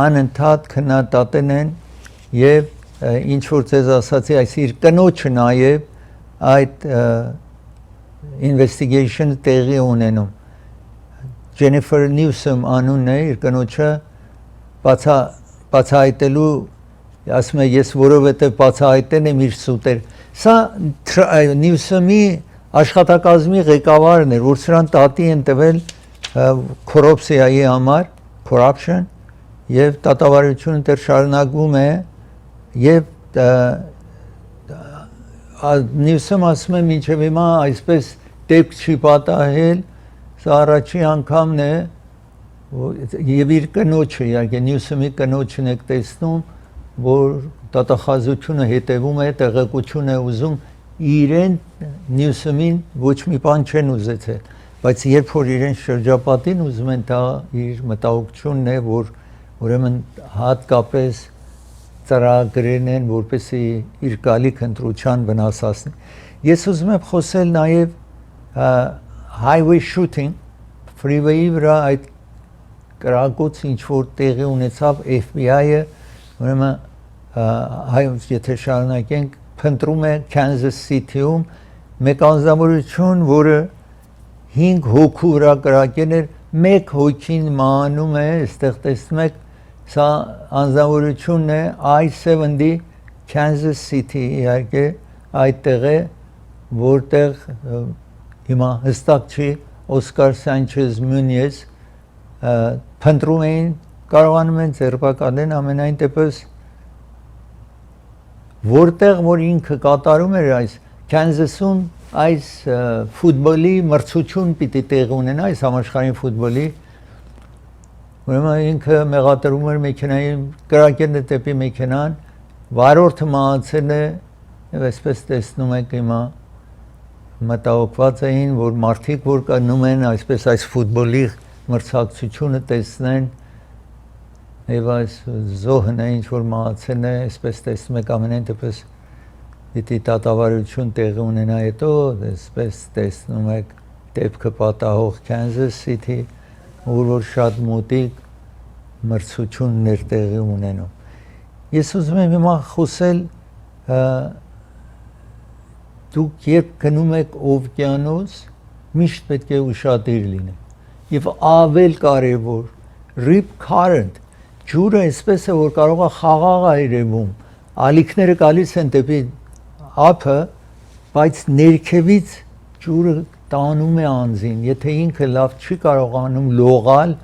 անընդհատ քննադատել են եւ ինչ որ ձեզ ասացի, այս իր կնոջը նաեւ այդ investigation տեղի ունենում, Jennifer Newsom անունն է իր կնոջը, բացահայտելու ասում է ես որովհետև բացահայտել եմ իր սուտեր։ Սա Նյուսոմի աշխատակազմի ղեկավարն էր, որ սրան տատի են տվել կոռուպցիայի համար, corruption, եւ դատավարությունը դեռ շարունակվում է եւ Նյուսոմը ասում է մինչև հիմա այսպես դեպք չի պատահել, սա առաջի անգամն է եւ իր կնոջը, իհարկե Նյուսոմի կնոջն եք տեսնում, որ դատախազությունը հետևում է, տեղեկություն է ուզում, իրեն Նյուսոմին ոչ մի բան չեն ուզեցել, բայց երբ որ իրեն շրջապատին ուզում են, դա իր մտահոգությունն է, որ ուրեմն հատկապես ծրագրերն են, որպեսզի իր գալիք ընտրության վնասացնի։ Ես ուզում եմ խոսել նաև highway shooting, freeway-ի վրա այդ կրակոց ինչ որ տեղի ունեցավ FBI-ը, ուրեմն եթե շարունակենք, փնտրում է Kansas City-ում մեկ անձնավորություն, որը 5 հոգու վրա կրակել էր, 1 հոգին մահանում է, այստեղ տեսնում եք, սա անձնավորությունն է I-70 Kansas City, իհարկե այդտեղ է, որտեղ հիմա հստակ չի Օսկար Սանչեզ Մունյեզ փնտրում էին, կարողանում են ձերբակալեն ամենայն դեպս որտեղ որ ինքը կատարում էր այս Քանզասում այս ֆուտբոլի մրցություն պիտի տեղ ունենա, այս համաշխարհային ֆուտբոլի, ուրեմն ինքը մեղադրում էր մեքենային, կրակել է դեպի մեքենան, վարորդը մահացել է, եւ այսպես տեսնում եք հիմա մտահոգված էին, որ մարդիկ որ կանում են այսպես այս ֆուտբոլի մրցակցությունը տեսնեն եւ այս զոհն է ինչ որ մահացել է, այսպես տեսնում եք ամենայն դեպս պիտի դատավարություն տեղի ունենա հետո, այսպես տեսնում եք դեպքը պատահող Kansas City, որ շատ մոտիկ մրցություններ տեղի ունենում։ Ես ուզում եմ հիմա խոսել դուք երբ գնում եք օվկիանոս, միշտ պետք է ուշադիր լինեք եւ ավել կարեւոր rip current ջուրը այսպես է որ կարող է խաղաղ այրևում, ալիքները գալիս են դեպի ափը, բայց ներքևից ջուրը տանում է անձին, եթե ինքը լավ չի կարողանում լողալ,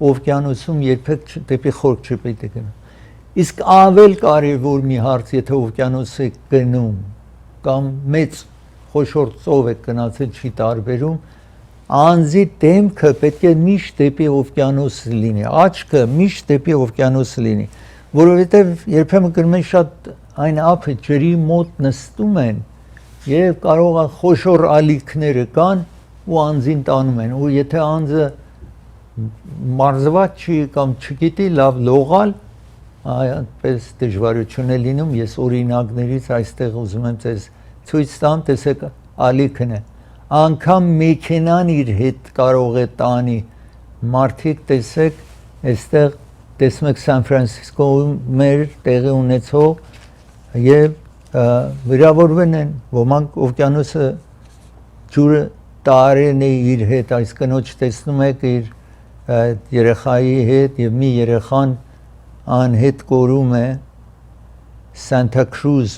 օվկիանոսում երբեք դեպի խորք չպետք է գնա։ Իսկ ավել կարևոր մի հարց, եթե օվկիանոս եք գնում կամ մեծ խոշոր ծով եք գնացել չի տարբերում, անձի դեմքը պետք է միշտ դեպի օվկիանոս լինի, աչքը միշտ դեպի օվկիանոս լինի, որովհետև երբեմն գնում են շատ այն ափը ջրի մոտ նստում են եւ կարող է խոշոր ալիքները կան ու անձին տանում են, ու եթե անձը մարզված չի կամ չգիտի լավ լողալ, այդպես դժվարություն է լինում։ Ես օրինակներից այստեղ ուզում եմ ձեզ ցույց տամ, տեսեք ալիքն է, անգամ մեքենան իր հետ կարող է տանի, մարդիկ տեսեք, այստեղ տեսնում եք Սան Ֆրանցիսկոյում մեր տեղի ունեցող եւ վիրավորվել են, ոմանք օվկիանոսը ջուրը տարեն է իր հետ, այս կնոջ տեսնում եք իր երեխայի հետ եւ մի երեխան անհետ կորում է Սանտա Քրուզ,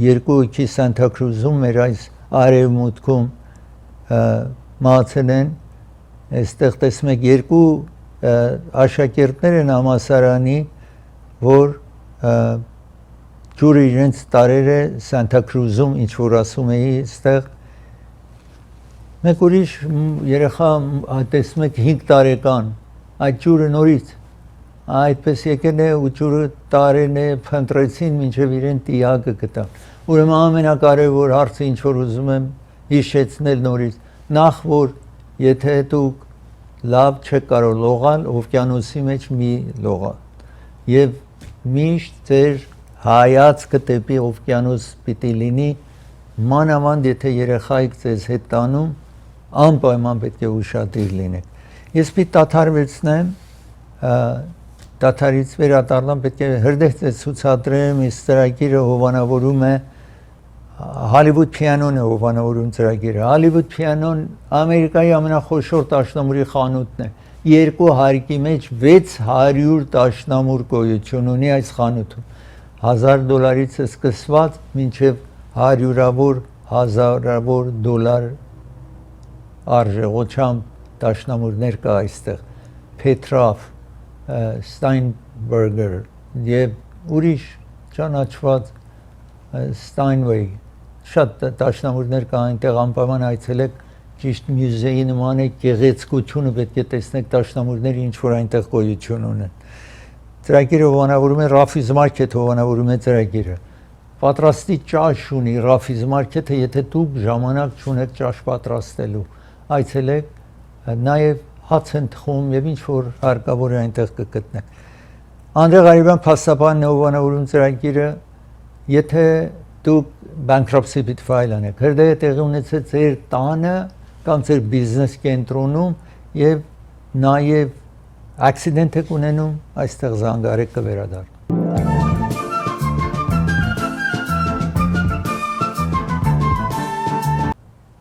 երկու հոգի Սանտա Քրուզում մեր այս արևմուտքում մահացել են, այստեղ տեսնում եք երկու աշակերտներ են համալսարանի, որ ջուրը իրենց տարեր է Սանտա Քրուզում, ինչ որ ասում էի, այստեղ մեկ ուրիշ երեխա տեսնում եք 5 տարեկան, այդ ջուրը նորից այդպես եկել է ու ջուրը տարեն է, փնտրեցին մինչև իրեն տիակը գտան։ Ուրեմն ամենակարևոր հարցը ինչ որ ուզում եմ հիշեցնել նորից, նախ որ եթե դուք լավ չեք կարող լողալ, օվկիանոսի մեջ մի լողալ եւ միշտ ձեր հայացքը դեպի օվկիանոս պիտի լինի, մանավանդ եթե երեխայք ձեզ հետ տանում, անպայման պետք է ուշադիր լինեք։ Ես պիտի դադարեցնեմ, դադարից վերադառնամ, պետք է հրդեհ ձեզ ցուցադրեմ, այս ծրագիրը հովանավորում է Hollywood Piano-ն է հովանավորում ծրագիրը։ Hollywood Piano-ն Ամերիկայի ամենախոշոր դաշնամուրի խանութն է։ Երկու հարկի մեջ 600 դաշնամուր գոյություն ունի այս խանութում։ $1000-ից սկսված մինչև 100-ավոր, 1000-ավոր դոլար արժողությամբ դաշնամուրներ կա այստեղ, Petrov, Steinberger եւ ուրիշ ճանաչված Steinway շատ դաշնամուրներ կա այնտեղ անպայման այցելեք ճիշտ մյուզեի նման է գեղեցկությունը պետք է տեսնեք դաշնամուրները ինչ որ այնտեղ գոյություն ունեն ծրագիրը հովանավորում է Raffi's Market հովանավորում է ծրագիրը պատրաստի ճաշ ունի Raffi's Market-ը եթե դուք ժամանակ չունեք ճաշ պատրաստելու այցելեք նաև հաց են թխում եւ ինչ որ հարկավոր է այնտեղ կգտնեք Անդրե Ղարիբյան փաստաբանն հովանավորում ծրագիրը եթե դուք bankruptcy պիտի ֆայլ անեք հրդեհը տեղի ունեցել ձեր տանը կամ ձեր բիզնես կենտրոնում եւ նաեւ accident եք ունենում այստեղ զանգարեք կվերադառնա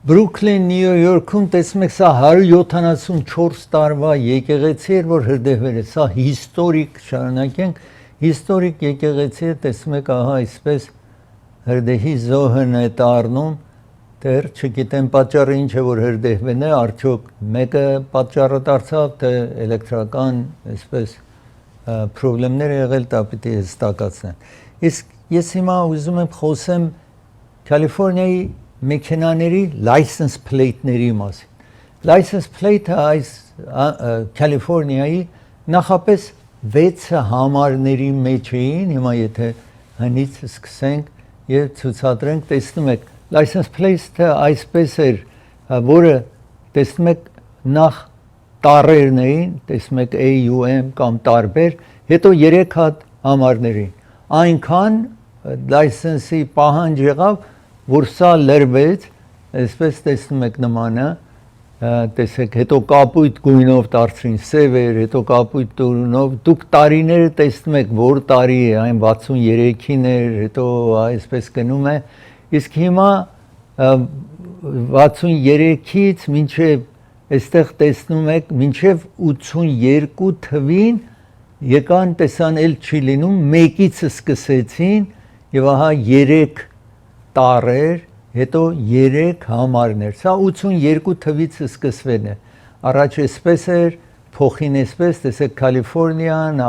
Brooklyn, New York-ում տեսնում եք սա 174 տարվա եկեղեցի էր որ հրդեհվել է սա հիստորիկ շարունակենք հիստորիկ եկեղեցի է տեսնում եք ահա այսպես հրդեհի զոհն է տառնում դեռ չգիտեմ պատճառը ինչ է որ հրդեհվեն է արդյոք մեկը պատճառը դարձավ թե էլեկտրական այսպես խնդիրներ եղել դա պիտի հստակացնեն իսկ ես հիմա ուզում եմ խոսեմ Կալիֆոռնիայի մեքենաների license plate-ների մասին license plate-ը այս Կալիֆոռնիայի նախապես 6 համարների մեջ էին հիմա եթե հնից սկսենք եւ ցուցադրենք տեսնում եք license plate-ը այսպես էր որը տեսնում եք նախ տառերն էին տեսնում եք AUM կամ տարբեր հետո 3 հատ համարների այնքան license-ի պահանջ եղավ որ սա լրվեց, այսպես տեսնում եք նմանը, տեսեք, հետո կապույտ գույնով դարձրին սևեր, հետո կապույտ տուրնով, դուք տարիները տեսնում եք, որ տարի է, այն 63-ին էր, հետո այսպես գնում է, իսկ հիմա 63-ից մինչև, այստեղ տեսնում եք, մինչև 82 թվին եկան տեսան էլ չի լինում, մեկից սկսեցին և ահա 3 տարեր, հետո 3 համարներ, սա 82 թվից սկսվեն է, առաջ էսպես էր, փոխին էսպես, տեսեք Կալիֆոռնիան,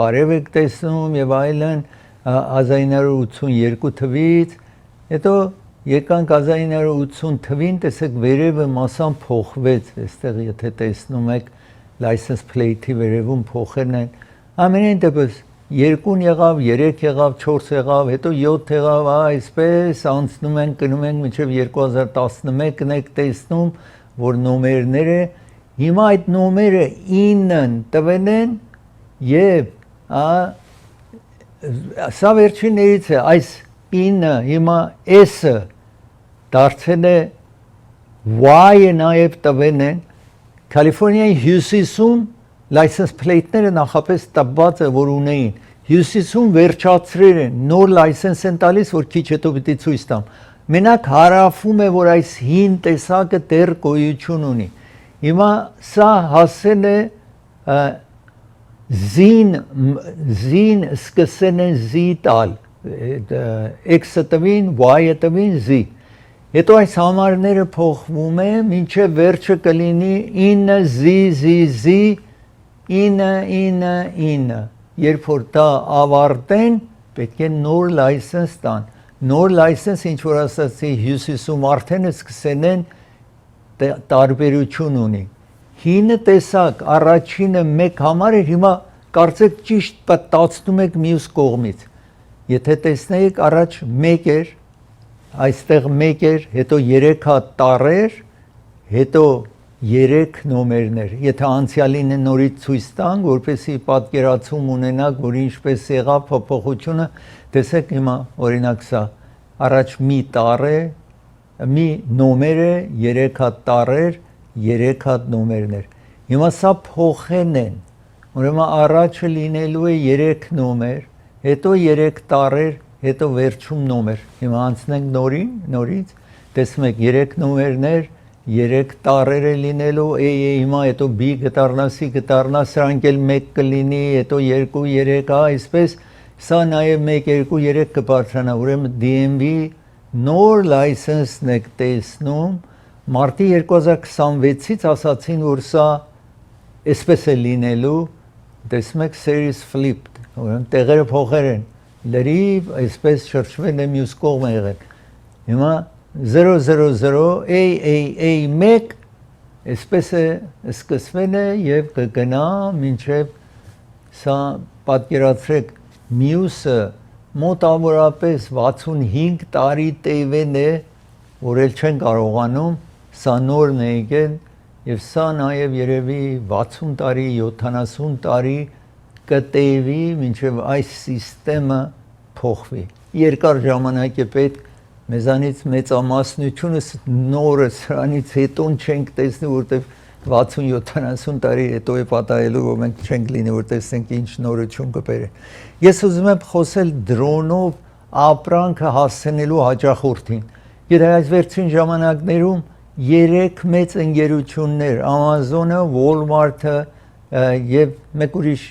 արև եք տեսնում և այլն 1982 թվից, հետո եկանք 1980 թվին, տեսեք վերևը մասան փոխվեց, այստեղ եթե տեսնում եք, license plate-ի վերևում փոխերն են, ամենայն դեպս, 2 եղավ, 3 եղավ, 4 եղավ, հետո 7 եղավ, այսպես անցնում են, կնում են մինչև 2011-ն եք տեսնում, որ նոմերները, հիմա այդ նոմերը 9-ն տվել են և սա վերջիններից է, այս 9-ը հիմա S-ը դարձել է Y-ը նաև տվել են, Կալիֆոռնիայի հյուսիսում license plate-ները նախապես տված է, որ ունեին, հյուսիսում վերջացրել են, նոր license են տալիս, որ քիչ հետո պիտի ցույց տամ, մենակ հարավում է, որ այս հին տեսակը դեռ գոյություն ունի, հիմա սա հասել է Z-ին սկսեն են Z տալ, X-ը տվին, Y-ը տվին, Z, հետո այս համարները փոխվում է, մինչև վերջը կլինի 9 Z, 9, երբ որ դա ավարտեն, պետք է նոր license տան, նոր license ինչ որ ասացի հյուսիսում արդեն սկսեն են տարբերություն ունի, հինը տեսակ, առաջինը մեկ համար էր, հիմա կարծեք ճիշտ պատացնում եք մյուս կողմից, եթե տեսնեիք առաջ մեկ էր, այստեղ մեկ էր, հետո 3 հատ տառեր, հետո 3 նոմերներ, եթե անցյալին է նորից ցույց տանք, որպեսզի պատկերացում ունենաք, որ ինչպես եղավ փոփոխությունը, տեսեք հիմա օրինակ սա, առաջ մի տառ է, մի նոմեր է, 3 հատ տառեր, 3 հատ նոմերներ, հիմա սա փոխեն են, ուրեմն առաջը լինելու է 3 նոմեր, հետո 3 տառեր, հետո վերջում նոմեր, հիմա անցնենք նորից, տեսնում եք 3 նոմերներ, 3 տառեր է լինելու, հիմա հետո B կդառնա, C կդառնա, սրանք էլ 1 կլինի, հետո 2, 3, այսպես, Սա նաև 1-2-3 կբարձրանա, ուրեմն DMV նոր լայսենսն եք տեսնում, մարտի 2026-ից ասացին, որ սա այսպես է լինելու, տեսնում եք series flipped, ուրեմն տեղերը փոխեր են, լրիվ այսպես շրջվել է մյուս կողմը եղել։ Հիմա 000 AAA1 այսպես է սկսվել է եւ կգնա մինչեւ սա պատկերացրեք մյուսը մոտավորապես 65 տարի տևեն է, որ էլ չեն կարողանում, սա նորն է եկել եւ սա նաեւ երևի 60 տարի, 70 տարի կտևի, մինչեւ այս համակարգը փոխվի։ Երկար ժամանակ է պետք, մեզանից մեծամասնությունը նորը սրանից հետո չենք տեսնի, որտեվ 60-70 տարի հետո է պատահելու, որ մենք չենք լինի, որ տեսնենք ինչ նորություն կբերեն։ Ես ուզում եմ խոսել դրոնով ապրանքը հասցնելու հաճախորդին։ Եթե այս վերջին ժամանակներում 3 մեծ ընկերություններ, Amazon-ը, Walmart-ը եւ մեկ ուրիշ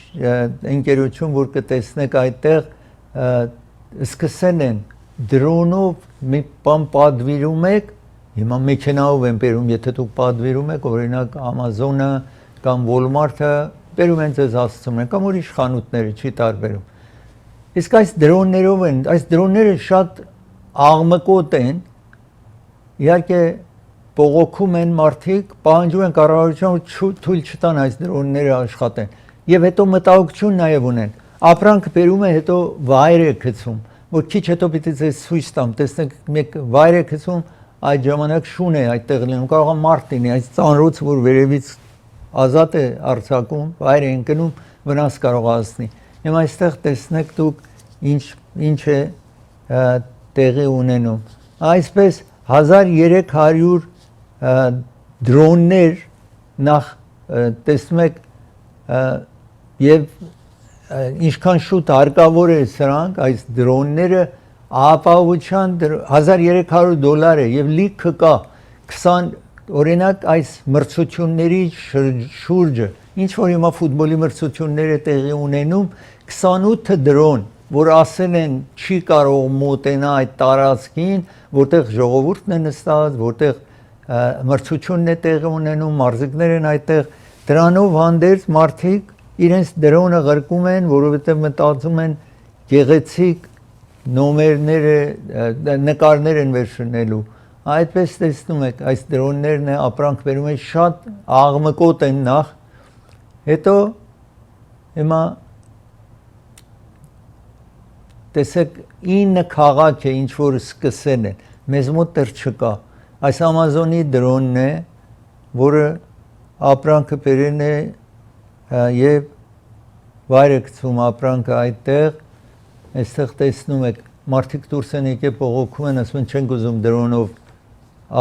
ընկերություն, որ կտեսնեք այդտեղ, սկսել են դրոնով մի բան պատվիրում եք, հիմա մեքենայով են բերում, եթե դուք պատվիրում եք, օրինակ Amazon-ը կամ Walmart-ը բերում են ձեզ հասցնում են, կամ ուրիշ խանութները, չի տարբերում։ Իսկ այս դրոններով են, այս դրոնները շատ աղմկոտ են, իհարկե բողոքում են մարդիկ, պահանջում են կառավարության թույլ չտան այս դրոնները աշխատեն, եւ հետո մտահոգություն նաեւ ունեն։ Ապրանքը բերում է, հետո վայր է գցում, որ քիչ հետո պիտի ձեզ ցույց տամ, տեսնեք մեկ վայր է գցում, այդ ժամանակ շուն է այդտեղ լինում, կարող է մարդ լինի, այս ծանրոց, որ վերևից ազատ է արձակում, վայր է ընկնում, վնաս կարող հասնի։ Հիմա այստեղ տեսնեք դուք ինչ է տեղի ունենում։ Այսպես 1300 դրոններ նախ տեսնում եք եւ ինչքան շուտ հարկավոր է սրանք, այս դրոնները ապահովության $1300 է եւ լիքը կա 20 օրինակ այս մրցությունների շուրջը, ինչ որ հիմա ֆուտբոլի մրցությունները տեղի ունենում, 28 դրոն, որ ասել են չի կարող մոտենա այդ տարածքին, որտեղ ժողովուրդն է նստած, որտեղ մրցությունն է տեղի ունենում, մարզիկներ են այդտեղ, դրանով հանդերձ մարդիկ իրենց դրոնը ղրկում են, որովհետև մտածում են գեղեցիկ նոմերները, նկարներ են վերցնելու։ Այդպես տեսնում եք, այս դրոններն է ապրանք բերում են, շատ աղմկոտ են նախ, հետո հիմա տեսեք 9 քաղաք է ինչ որ սկսել են, մեզ մոտ դեռ չկա։ Այս Amazon-ի դրոնն է, որը ապրանքը բերեն է եւ վայր է գցում ապրանքը այդտեղ, այստեղ տեսնում եք, մարդիկ դուրս են եկել բողոքում են, ասում են չենք ուզում դրոնով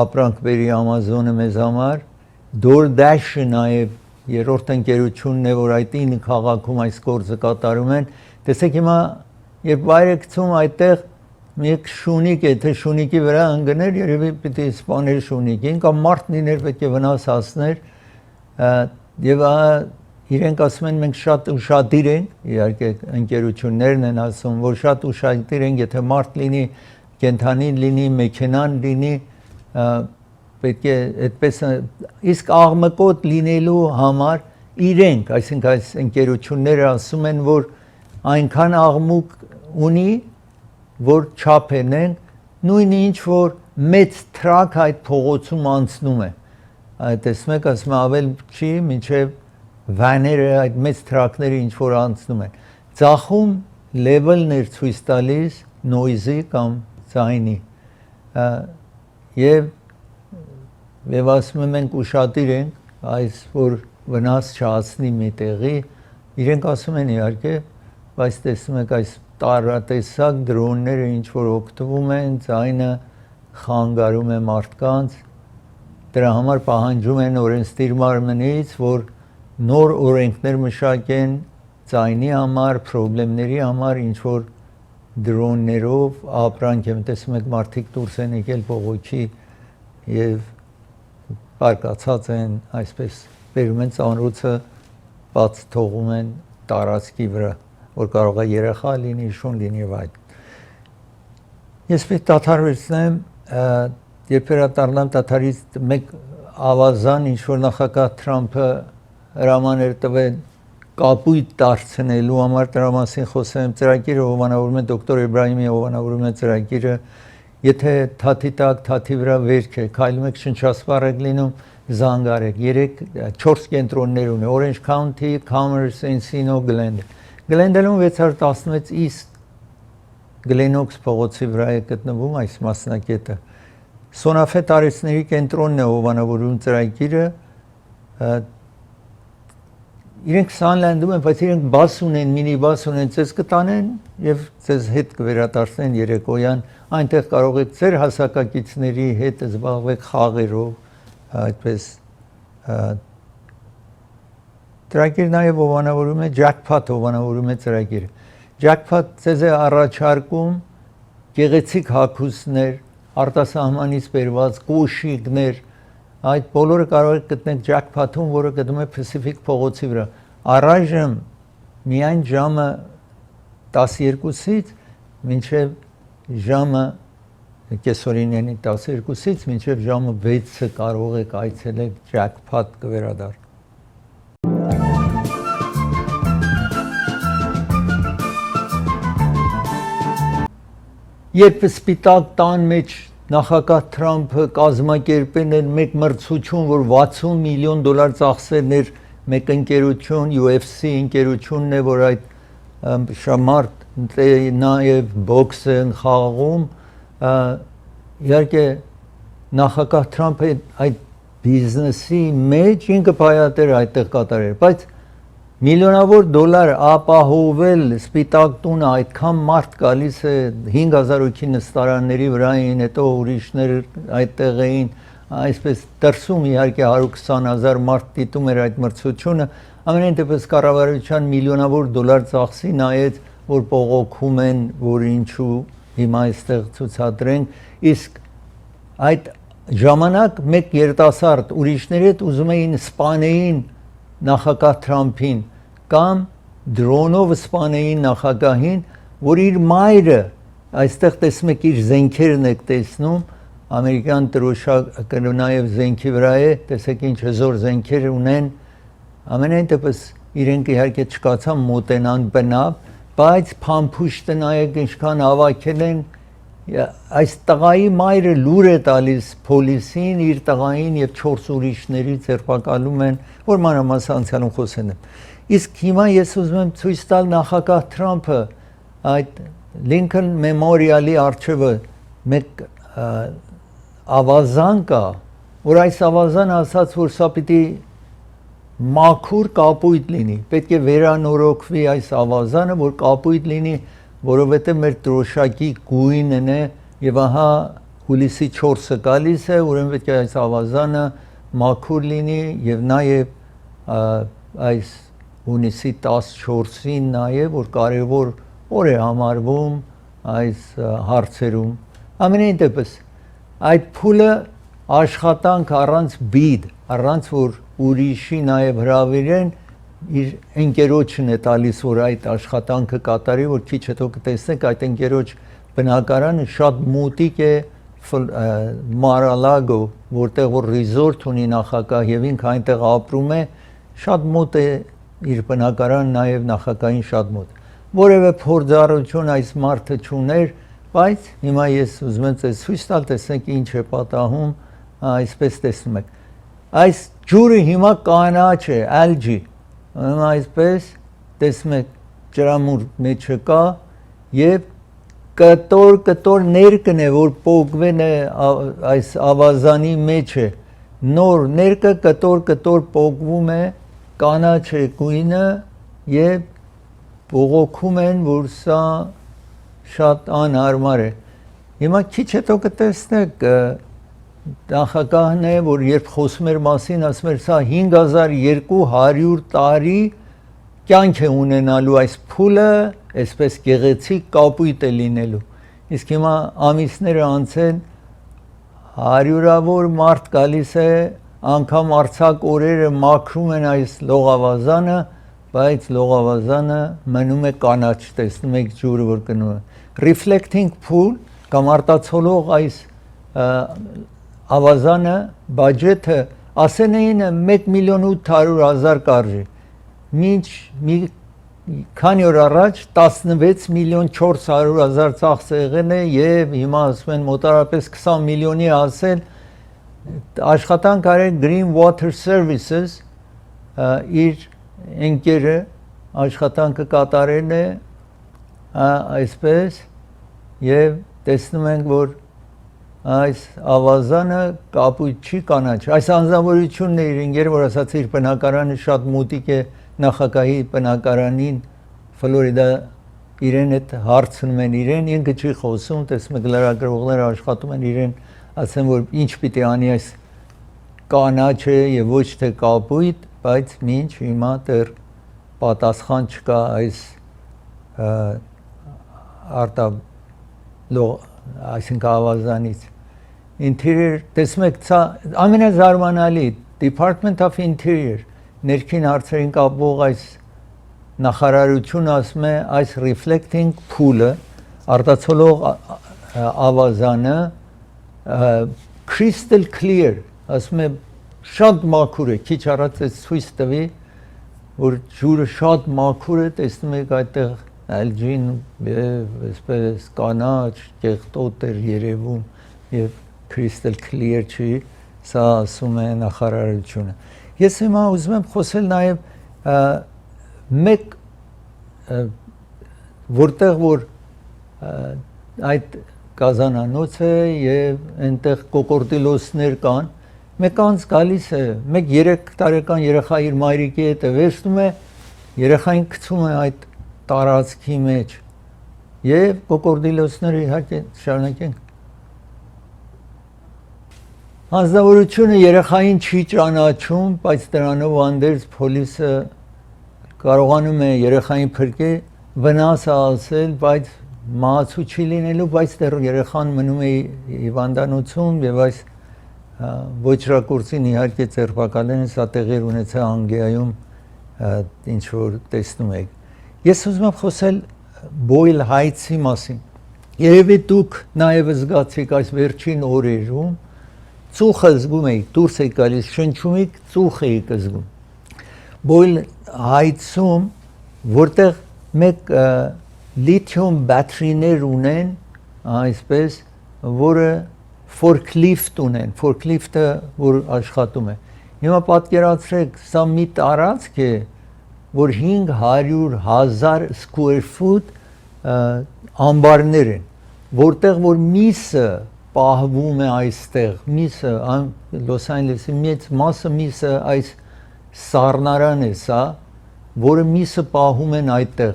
ապրանք բերի Amazon-ը մեզ համար, DoorDash-ը նաեւ երրորդ ընկերությունն է, որ այդ 9 քաղաքում այս գործը կատարում են։ Տեսեք հիմա, երբ վայր է գցում այդտեղ մեկ շունիկ է, թե շունիկի վրա ընկներ, երևի պիտի սպաներ շունիկին, կամ մարդ լիներ պետք է վնաս հասներ, եւ իրենք ասում են մենք շատ ուշադիր ենք, իհարկե ընկերություններն են ասում, որ շատ ուշադիր ենք, եթե մարդ լինի, կենդանի լինի, մեքենան լինի, պետք է այդպես, իսկ աղմկոտ լինելու համար իրենք, այսինքն այս ընկերությունները ասում են, որ այնքան աղմուկ ունի, որ չափեն, նույն ինչ որ մեծ տրակ այդ փողոցում անցնում է։ Այդ տեսնում եք, ասում ավել չի, մինչև վաները, այդ մեծ տրակները ինչ որ անցնում են։ Ձախում level-ներ ցույց տալիս noise-ի կամ ձայնի։ Եվ ասում եմ մենք ուշադիր ենք, այս որ վնաս չհասնի մի տեղի, իրենք ասում են իհարկե, բայց տեսնում եք այս տարատեսակ դրոնները ինչ որ օգտվում են, ձայնը խանգարում է մարդկանց, դրա համար պահանջում են օրենսդիր մարմնից, որ նոր օրենքներ մշակեն ձայնի համար, խնդիրների համար, ինչ որ դրոններով ապրանք եմ, տեսնում եք մարդիկ դուրս են եկել բողոքի եւ բարկացած են, այսպես բերում են ծանրոցը բաց թողում են տարածքի վրա, որ կարող է երեխա լինի, շուն լինի եւ այդ։ Ես պետք է դադարեցնեմ, երբ վերադառնամ դադարից մեկ ավազան ինչ որ նախագահ Թրամփը հրամաներ տվել կապույտ դարձնելու համար դրա մասին խոսեմ ծրագիրը հովանավորում է դոկտոր Էբրահիմի հովանավորում է ծրագիրը եթե թաթի տակ թաթի վրա վերք է քայլում եք շնչասպառ եք լինում զանգարեք 3-4 կենտրոններ ունի Orange County, Commerce, Encino, Glendale-ում 616 East Glenox փողոցի վրա է գտնվում այս մասնակետը Սոնաֆե տարեցների կենտրոնն է հովանավորում ծրագիրը իրենք Սանլանդում են, բայց իրենք բաս ունեն, մինի-բաս ունեն, ձեզ կտանեն եւ ձեզ հետ կվերադարձնեն երեկոյան, այնտեղ կարող եք ձեր հասակակիցների հետ զբաղվեք խաղերով, այդպես ծրագիրը նաեւ հովանավորում է Jackpot հովանավորում է ծրագիրը։ Jackpot ձեզ է առաջարկում գեղեցիկ հագուստներ, արտասահմանից բերված կոշիկներ Այդ բոլորը կարող եք գտնել Jackpot-ում, որը գտնվում է Pacific փողոցի վրա։ Առայժմ միայն ժամը 12-ից մինչև ժամը կեսօրինյանի 12-ից մինչև ժամը 6-ը կարող եք այցելել Jackpot կվերադառնա։ Երբ սպիտակ տան մեջ նախագահ Թրամփը կազմակերպել են մեկ մրցություն, որ $60 միլիոն ծախսել էր մեկ ընկերություն, UFC ընկերությունն է, որ այդ շամարտ նաև բոքս են խաղում, իհարկե նախագահ Թրամփը այդ բիզնեսի մեջ ինքը պայատեր այդտեղ կատարել, բայց միլիոնավոր դոլար ապահովել սպիտակ տունը այդքան մարդ գալիս է 5000 հոգի նստարանների վրա էին, հետո ուրիշներ այդտեղ էին, այսպես դրսում իհարկե 120,000 մարդ դիտում էր այդ մրցությունը, ամենայն դեպս կառավարության միլիոնավոր դոլար ծախսի նայեց, որ բողոքում են, որ ինչու հիմա այստեղ ցուցադրենք, իսկ այդ ժամանակ մեկ երիտասարդ ուրիշների հետ ուզում էին սպանեին նախագահ Թրամփին կամ դրոնով սպանեին նախագահին, որ իր մայրը այստեղ տեսնում եք իր զենքերն եք տեսնում, ամերիկյան դրոշակը նաև զենքի վրա է, տեսեք ինչ հզոր զենքեր ունեն, ամենայն դեպս իրենք իհարկե չկացան մոտենան բնավ, բայց փամփուշտը նայեք ինչքան հավաքել են այս տղայի մայրը լուր է տալիս պոլիսին իր տղային եւ 4 ուրիշների ձերբակալում են որ մանրամասն անցյալում խոսեն իսկ հիմա ես ուզում եմ ցույց տալ նախագահ Թրամփը այդ Lincoln Memorial-ի արխիվը մեկ ավազան կա որ այս ավազանը ասաց որ սա պիտի մաքուր կապույտ լինի պետք է վերանորոգվի այս ավազանը որ կապույտ լինի որովհետև մեր դրոշակի գույնն է եւ ահա հուլիսի 4-ը գալիս է, ուրեմն պետք է այս ավազանը մաքուր լինի եւ նաեւ այս հունիսի 14-ին նաեւ որ կարեւոր օր է համարվում այս հարցերում։ Ամենայն դեպս այդ փուլը աշխատանք առանց բիդ, առանց որ ուրիշի նաեւ հրավիրեն իր ընկերոջն է տալիս որ այդ աշխատանքը կատարի որ քիչ հետո կտեսնեք այդ ընկերոջ բնակարանը շատ մոտիկ է Mar-a-Lago որտեղ որ ռիզորտ ունի նախագահ եւ ինքը այնտեղ ապրում է շատ մոտ է իր բնակարանը նաեւ նախագահին շատ մոտ որևէ փորձառություն այս մարդը չուներ բայց հիմա ես ուզում եմ ցույց տալ տեսնեք ինչ է պատահում այսպես տեսնում եք այս ջուրը հիմա կանաչ է algae այսպես տեսնում եք ջրամուր մեջը կա եւ կտոր ներկն է որ պոկվել է այս ավազանի մեջ է նոր ներկը կտոր պոկվում է կանաչ է գույնը եւ բողոքում են որ սա շատ անհարմար է հիմա քիչ հետո կտեսնեք նախագահն է որ երբ խոսում էր մասին ասում էր սա 5200 տարի կյանք է ունենալու այս փուլը այսպես գեղեցիկ կապույտ է լինելու իսկ հիմա ամիսները անցեն հարյուրավոր մարդ գալիս է անգամ արցակ օրերը մաքրում են այս լողավազանը բայց լողավազանը մնում է կանաչ, տեսնում եք ջուրը որ գնում է։ Reflecting pool կամ արտացոլող այս ավազանը բաջեթը ասեն էին 1,800,000 կարժի։ Մինչ մի քանի օր առաջ 16,400,000 ծախս եղել է եւ հիմա ասում են մոտարապես 20 միլիոնի ասել աշխատանք արել Green Water Services իր ընկերը աշխատանքը կատարել է այսպես եւ տեսնում ենք որ այս ավազանը կապույտ չի կանաչ այս անձնավորությունն է իր ընկերը որ ասաց իր բնակարանը շատ մոտիկ է նախագահի բնակարանին Ֆլորիդա իրեն հետ հարցնում են իրեն ինքը չի խոսում տեսնում եք լրագրողները աշխատում են իրեն ասեն որ ինչ պիտի անի այս կանաչը եւ ոչ թե կապույտ բայց մինչ հիմա դեռ պատասխան չկա այս այսինքն ավազանից Interior տեսնում եք սա ամենազարմանալի Department of Interior ներքին հարցերին կապող այս նախարարությունը ասում է այս reflecting pool-ը արտացոլող ավազանը crystal clear ասում է շատ մաքուր է քիչ առաջ ցույց տվի որ ջուրը շատ մաքուր է տեսնում եք այդտեղ ալջին այսպես կանաչ կեղտոտ էր երևում եւ crystal clear չի սա ասում է նախարարությունը ես հիմա ուզում եմ խոսել նաեւ մեկ որտեղ որ այդ կազանանոց է եւ այնտեղ կոկորդիլոսներ կան մեկ անց գալիս է մեկ 3 տարեկան երեխա իր մայրիկի հետ է վերցնում է երեխային գցում է այդ տարածքի մեջ եւ կոկորդիլոսները իհարկե շարունակենք Անձնավորությունը երեխային չի ճանաչում, բայց դրանով անդերձ փոլիսը կարողանում է երեխային փրկել, վնաս ասել, բայց մահացու չի լինելու, բայց դեռ երեխան մնում է հիվանդանոցում եւ այս ոչրակորցին իհարկե ձերբակալեն սա տեղեր ունեցա Անգլիայում ինչ որ տեսնում եք։ Ես ուզում եմ խոսել Boyle Heights-ի մասին։ Երևի դուք նաեւ զգացիք այս վերջին օրերում ծուխը զգում եք, դուրս եք գալիս, շնչում եք, ծուխ եք զգում։ Boyle Heights-ում, որտեղ մեկ լիթիում բատերիներ ունեն, այսպես, որը forklift ունեն, forklift-ը որ աշխատում է։ Հիմա պատկերացրեք, սա մի տարածք է, որ 500,000 square foot ամբարներ են, որտեղ որ միսը պահվում է այստեղ, միսը Լոս Անջելեսի մեծ մասը միսը այս սառնարան է սա, որը միսը պահում են այդտեղ։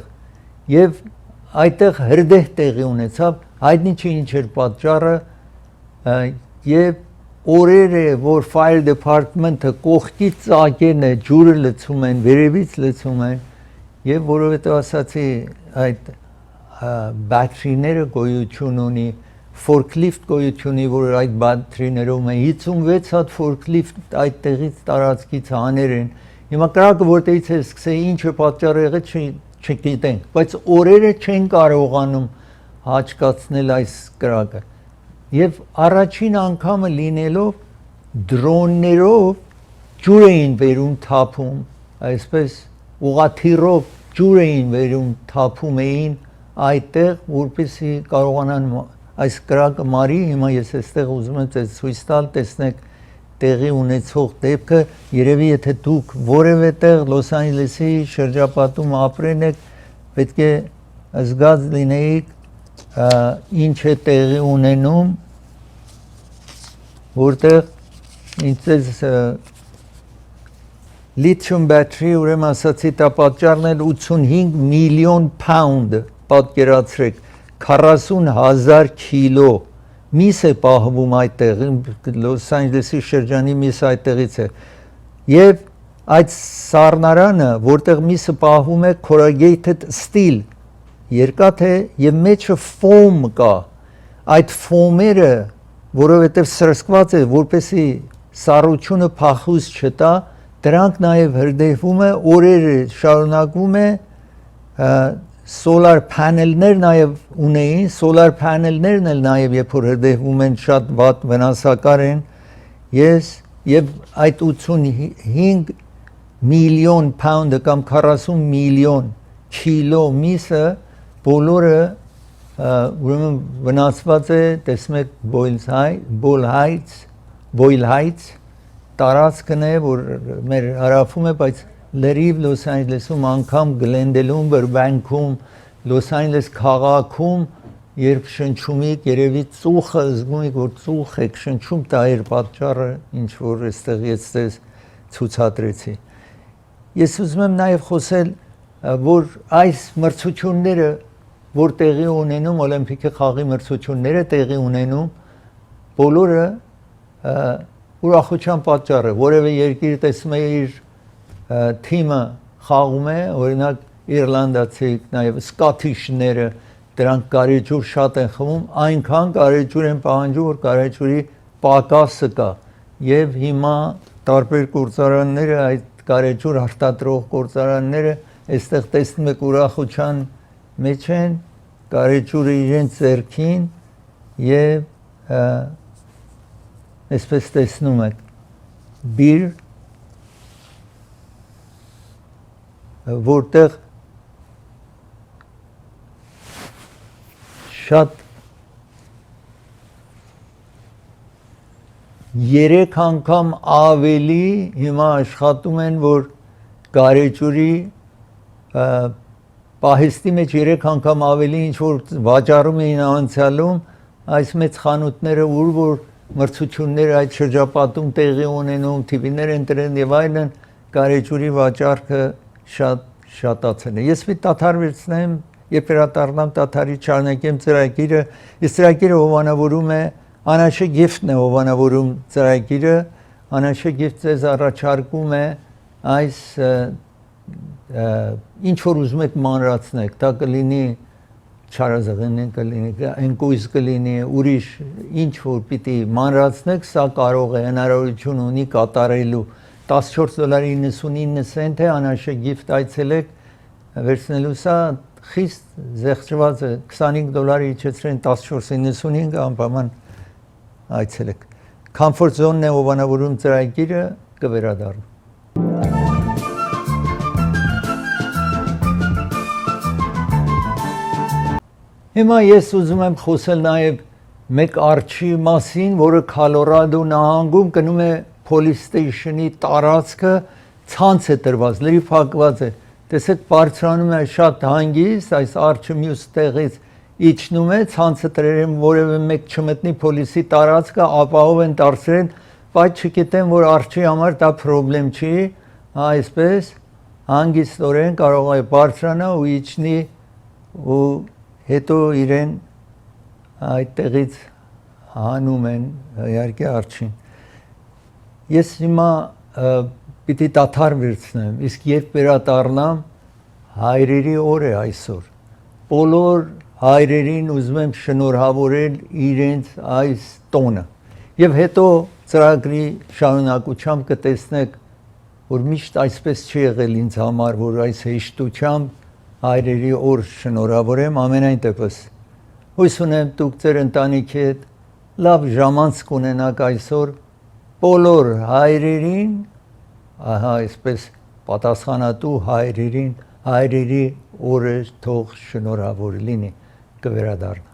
Եվ այդտեղ հրդեհ տեղի ունեցավ, հայտնի չի ինչ էր պատճառը, եւ օրեր է որ fire department-ը կողքի ծակեն է ջուրը լցում են, վերևից լցում են, եւ որովհետեւ ասացի այդ բատերիները գոյություն ունի forklift գոյությունի, որ այդ բատերիներով է 56 հատ forklift այդտեղից տարածքից հաներ են։ Հիմա կրակը որտեղից է սկսել, ինչ է պատճառը եղել չգիտենք, բայց օրերը չեն կարողանում հաճկացնել այս կրակը։ Եվ առաջին անգամը լինելով դրոններով ջուր էին վերում թափում, այսպես ուղաթիռով ջուր էին վերում թափում էին այդտեղ, որպեսզի կարողանան այս կրակը մարի, հիմա ես այստեղ ուզում եմ ձեզ ցույց տալ, տեսնեք տեղի ունեցող դեպքը, երևի եթե դուք որևէ տեղ Լոս Անջելեսի շրջապատում ապրեն եք, պետք է զգաց լինեիք ինչ է տեղի ունենում, որտեղ ինձ լիթիում բատերի ուրեմն ասացի դա պատճառն էլ 85 միլիոն pound պատկերացրեք 40,000 կիլո միս է պահվում այդտեղ Լոս Անջելեսի շրջանի միս այդտեղից է եւ այդ սառնարանը որտեղ միսը պահվում է corrugated steel երկաթ է եւ մեջը foam կա այդ foam-երը որովհետեւ սրսկված է որպեսի սառությունը փախուս չտա Դրանք նաև հրդեհվում է օրերը շարունակվում է solar panel-ներ նաև ունեին, solar panel-ներն էլ նաև երբ որ հրդեհվում են շատ վատ վնասակար են, եւ այդ 85 միլիոն pound կամ 40 միլիոն կիլո միսը բոլորը ուրեմն վնասված է, տեսնում եք Boyle Heights տարածքն է, որ մեր հարավում է, բայց լրիվ Լոս Անջելեսում, անգամ Գլենդելում, Բերբանկում, Լոս Անջելես քաղաքում, երբ շնչում եք, երևի ծուխը զգում եք, որ ծուխ եք շնչում, դա էր պատճառը, ինչ որ այստեղ ես ձեզ ցուցադրեցի։ Ես ուզում եմ նաև խոսել, որ այս մրցությունները, որ տեղի ունենում, Օլիմպիկի խաղի մրցությունները տեղի ունենում, բոլորը ուրախության պատճառ է, որևէ երկիր տեսնում է իր թիմը խաղում է, օրինակ Իռլանդացի, նաև սկոթիշները, դրանք գարեջուր շատ են խմում, այնքան գարեջուր են պահանջում, որ գարեջուրի պակասը կա, եւ հիմա տարբեր գործարանները, այդ գարեջուր արտադրող գործարանները այստեղ տեսնում եք ուրախության մեջ են, գարեջուրը իրենց ձեռքին եւ այսպես տեսնում եք բիր, որտեղ շատ 3 անգամ ավելի հիմա աշխատում են, որ գարեջուրի պահեստի մեջ 3 անգամ ավելի ինչ որ վաճառում էին անցյալում այս մեծ խանութները, որ մրցությունները այդ շրջապատում տեղի ունենում, TV-ներ են տրեն եւ այլն, գարեջուրի վաճառքը շատացել է։ Ես մի տաթար վերցնեմ, երբ վերադառնամ տաթարի շարունակեմ ծրագիրը, այս ծրագիրը հովանավորում է Անաշե Գիֆտն է հովանավորում ծրագիրը, Անաշե Գիֆտ ձեզ առաջարկում է այս ինչ որ ուզում եք մանրացնեք, դա կլինի չարազղին կլինի, ընկույզ կլինի, ուրիշ ինչ որ պիտի մանրացնեք, սա կարող է հնարավորություն ունի կատարելու $14.99 է, Անաշե Գիֆտ այցելեք, վերցնելու սա խիստ զեղչված է, $25 իջեցրեն 14.95 անպայման այցելեք։ Comfort Zone-ն է հովանավորում ծրագիրը, կվերադառնա։ Հիմա ես ուզում եմ խոսել նաև մեկ արջի մասին, որը Քոլորադո նահանգում գնում է Police Station-ի տարածքը ցանց է տրված, լրիվ փակված է։ Տեսեք, բարձրանում է շատ հանգիստ, այս արջը մյուս տեղից իջնում է, ցանցը տրերեն որևէ մեկ չմտնի փոլիսի տարածքը, ապահով են դարձրել, բայց չգիտեմ, որ արջի համար դա խնդրեմ չի, այսպես հանգիստորեն կարող է բարձրանա ու իջնի ու հետո իրեն այդտեղից հանում են իհարկե արջին։ Ես հիմա պիտի տաթար վերցնեմ, իսկ երբ վերադառնամ հայրերի օր է այսօր։ Բոլոր հայրերին ուզում եմ շնորհավորել իրենց այս տոնը։ Եվ հետո ծրագրի շարունակությամբ կտեսնեք, որ միշտ այսպես չի եղել ինձ համար, որ այս հեշտությամբ հայրերի օր շնորհավորեմ, ամենայն դեպս հույս ունեմ դուք ձեր ընտանիքի հետ լավ ժամանց կունենաք այսօր բոլոր հայրերին, ահա այսպես պատասխանատու հայրերին, հայրերի օրը թող շնորհավոր լինի, կվերադառնա։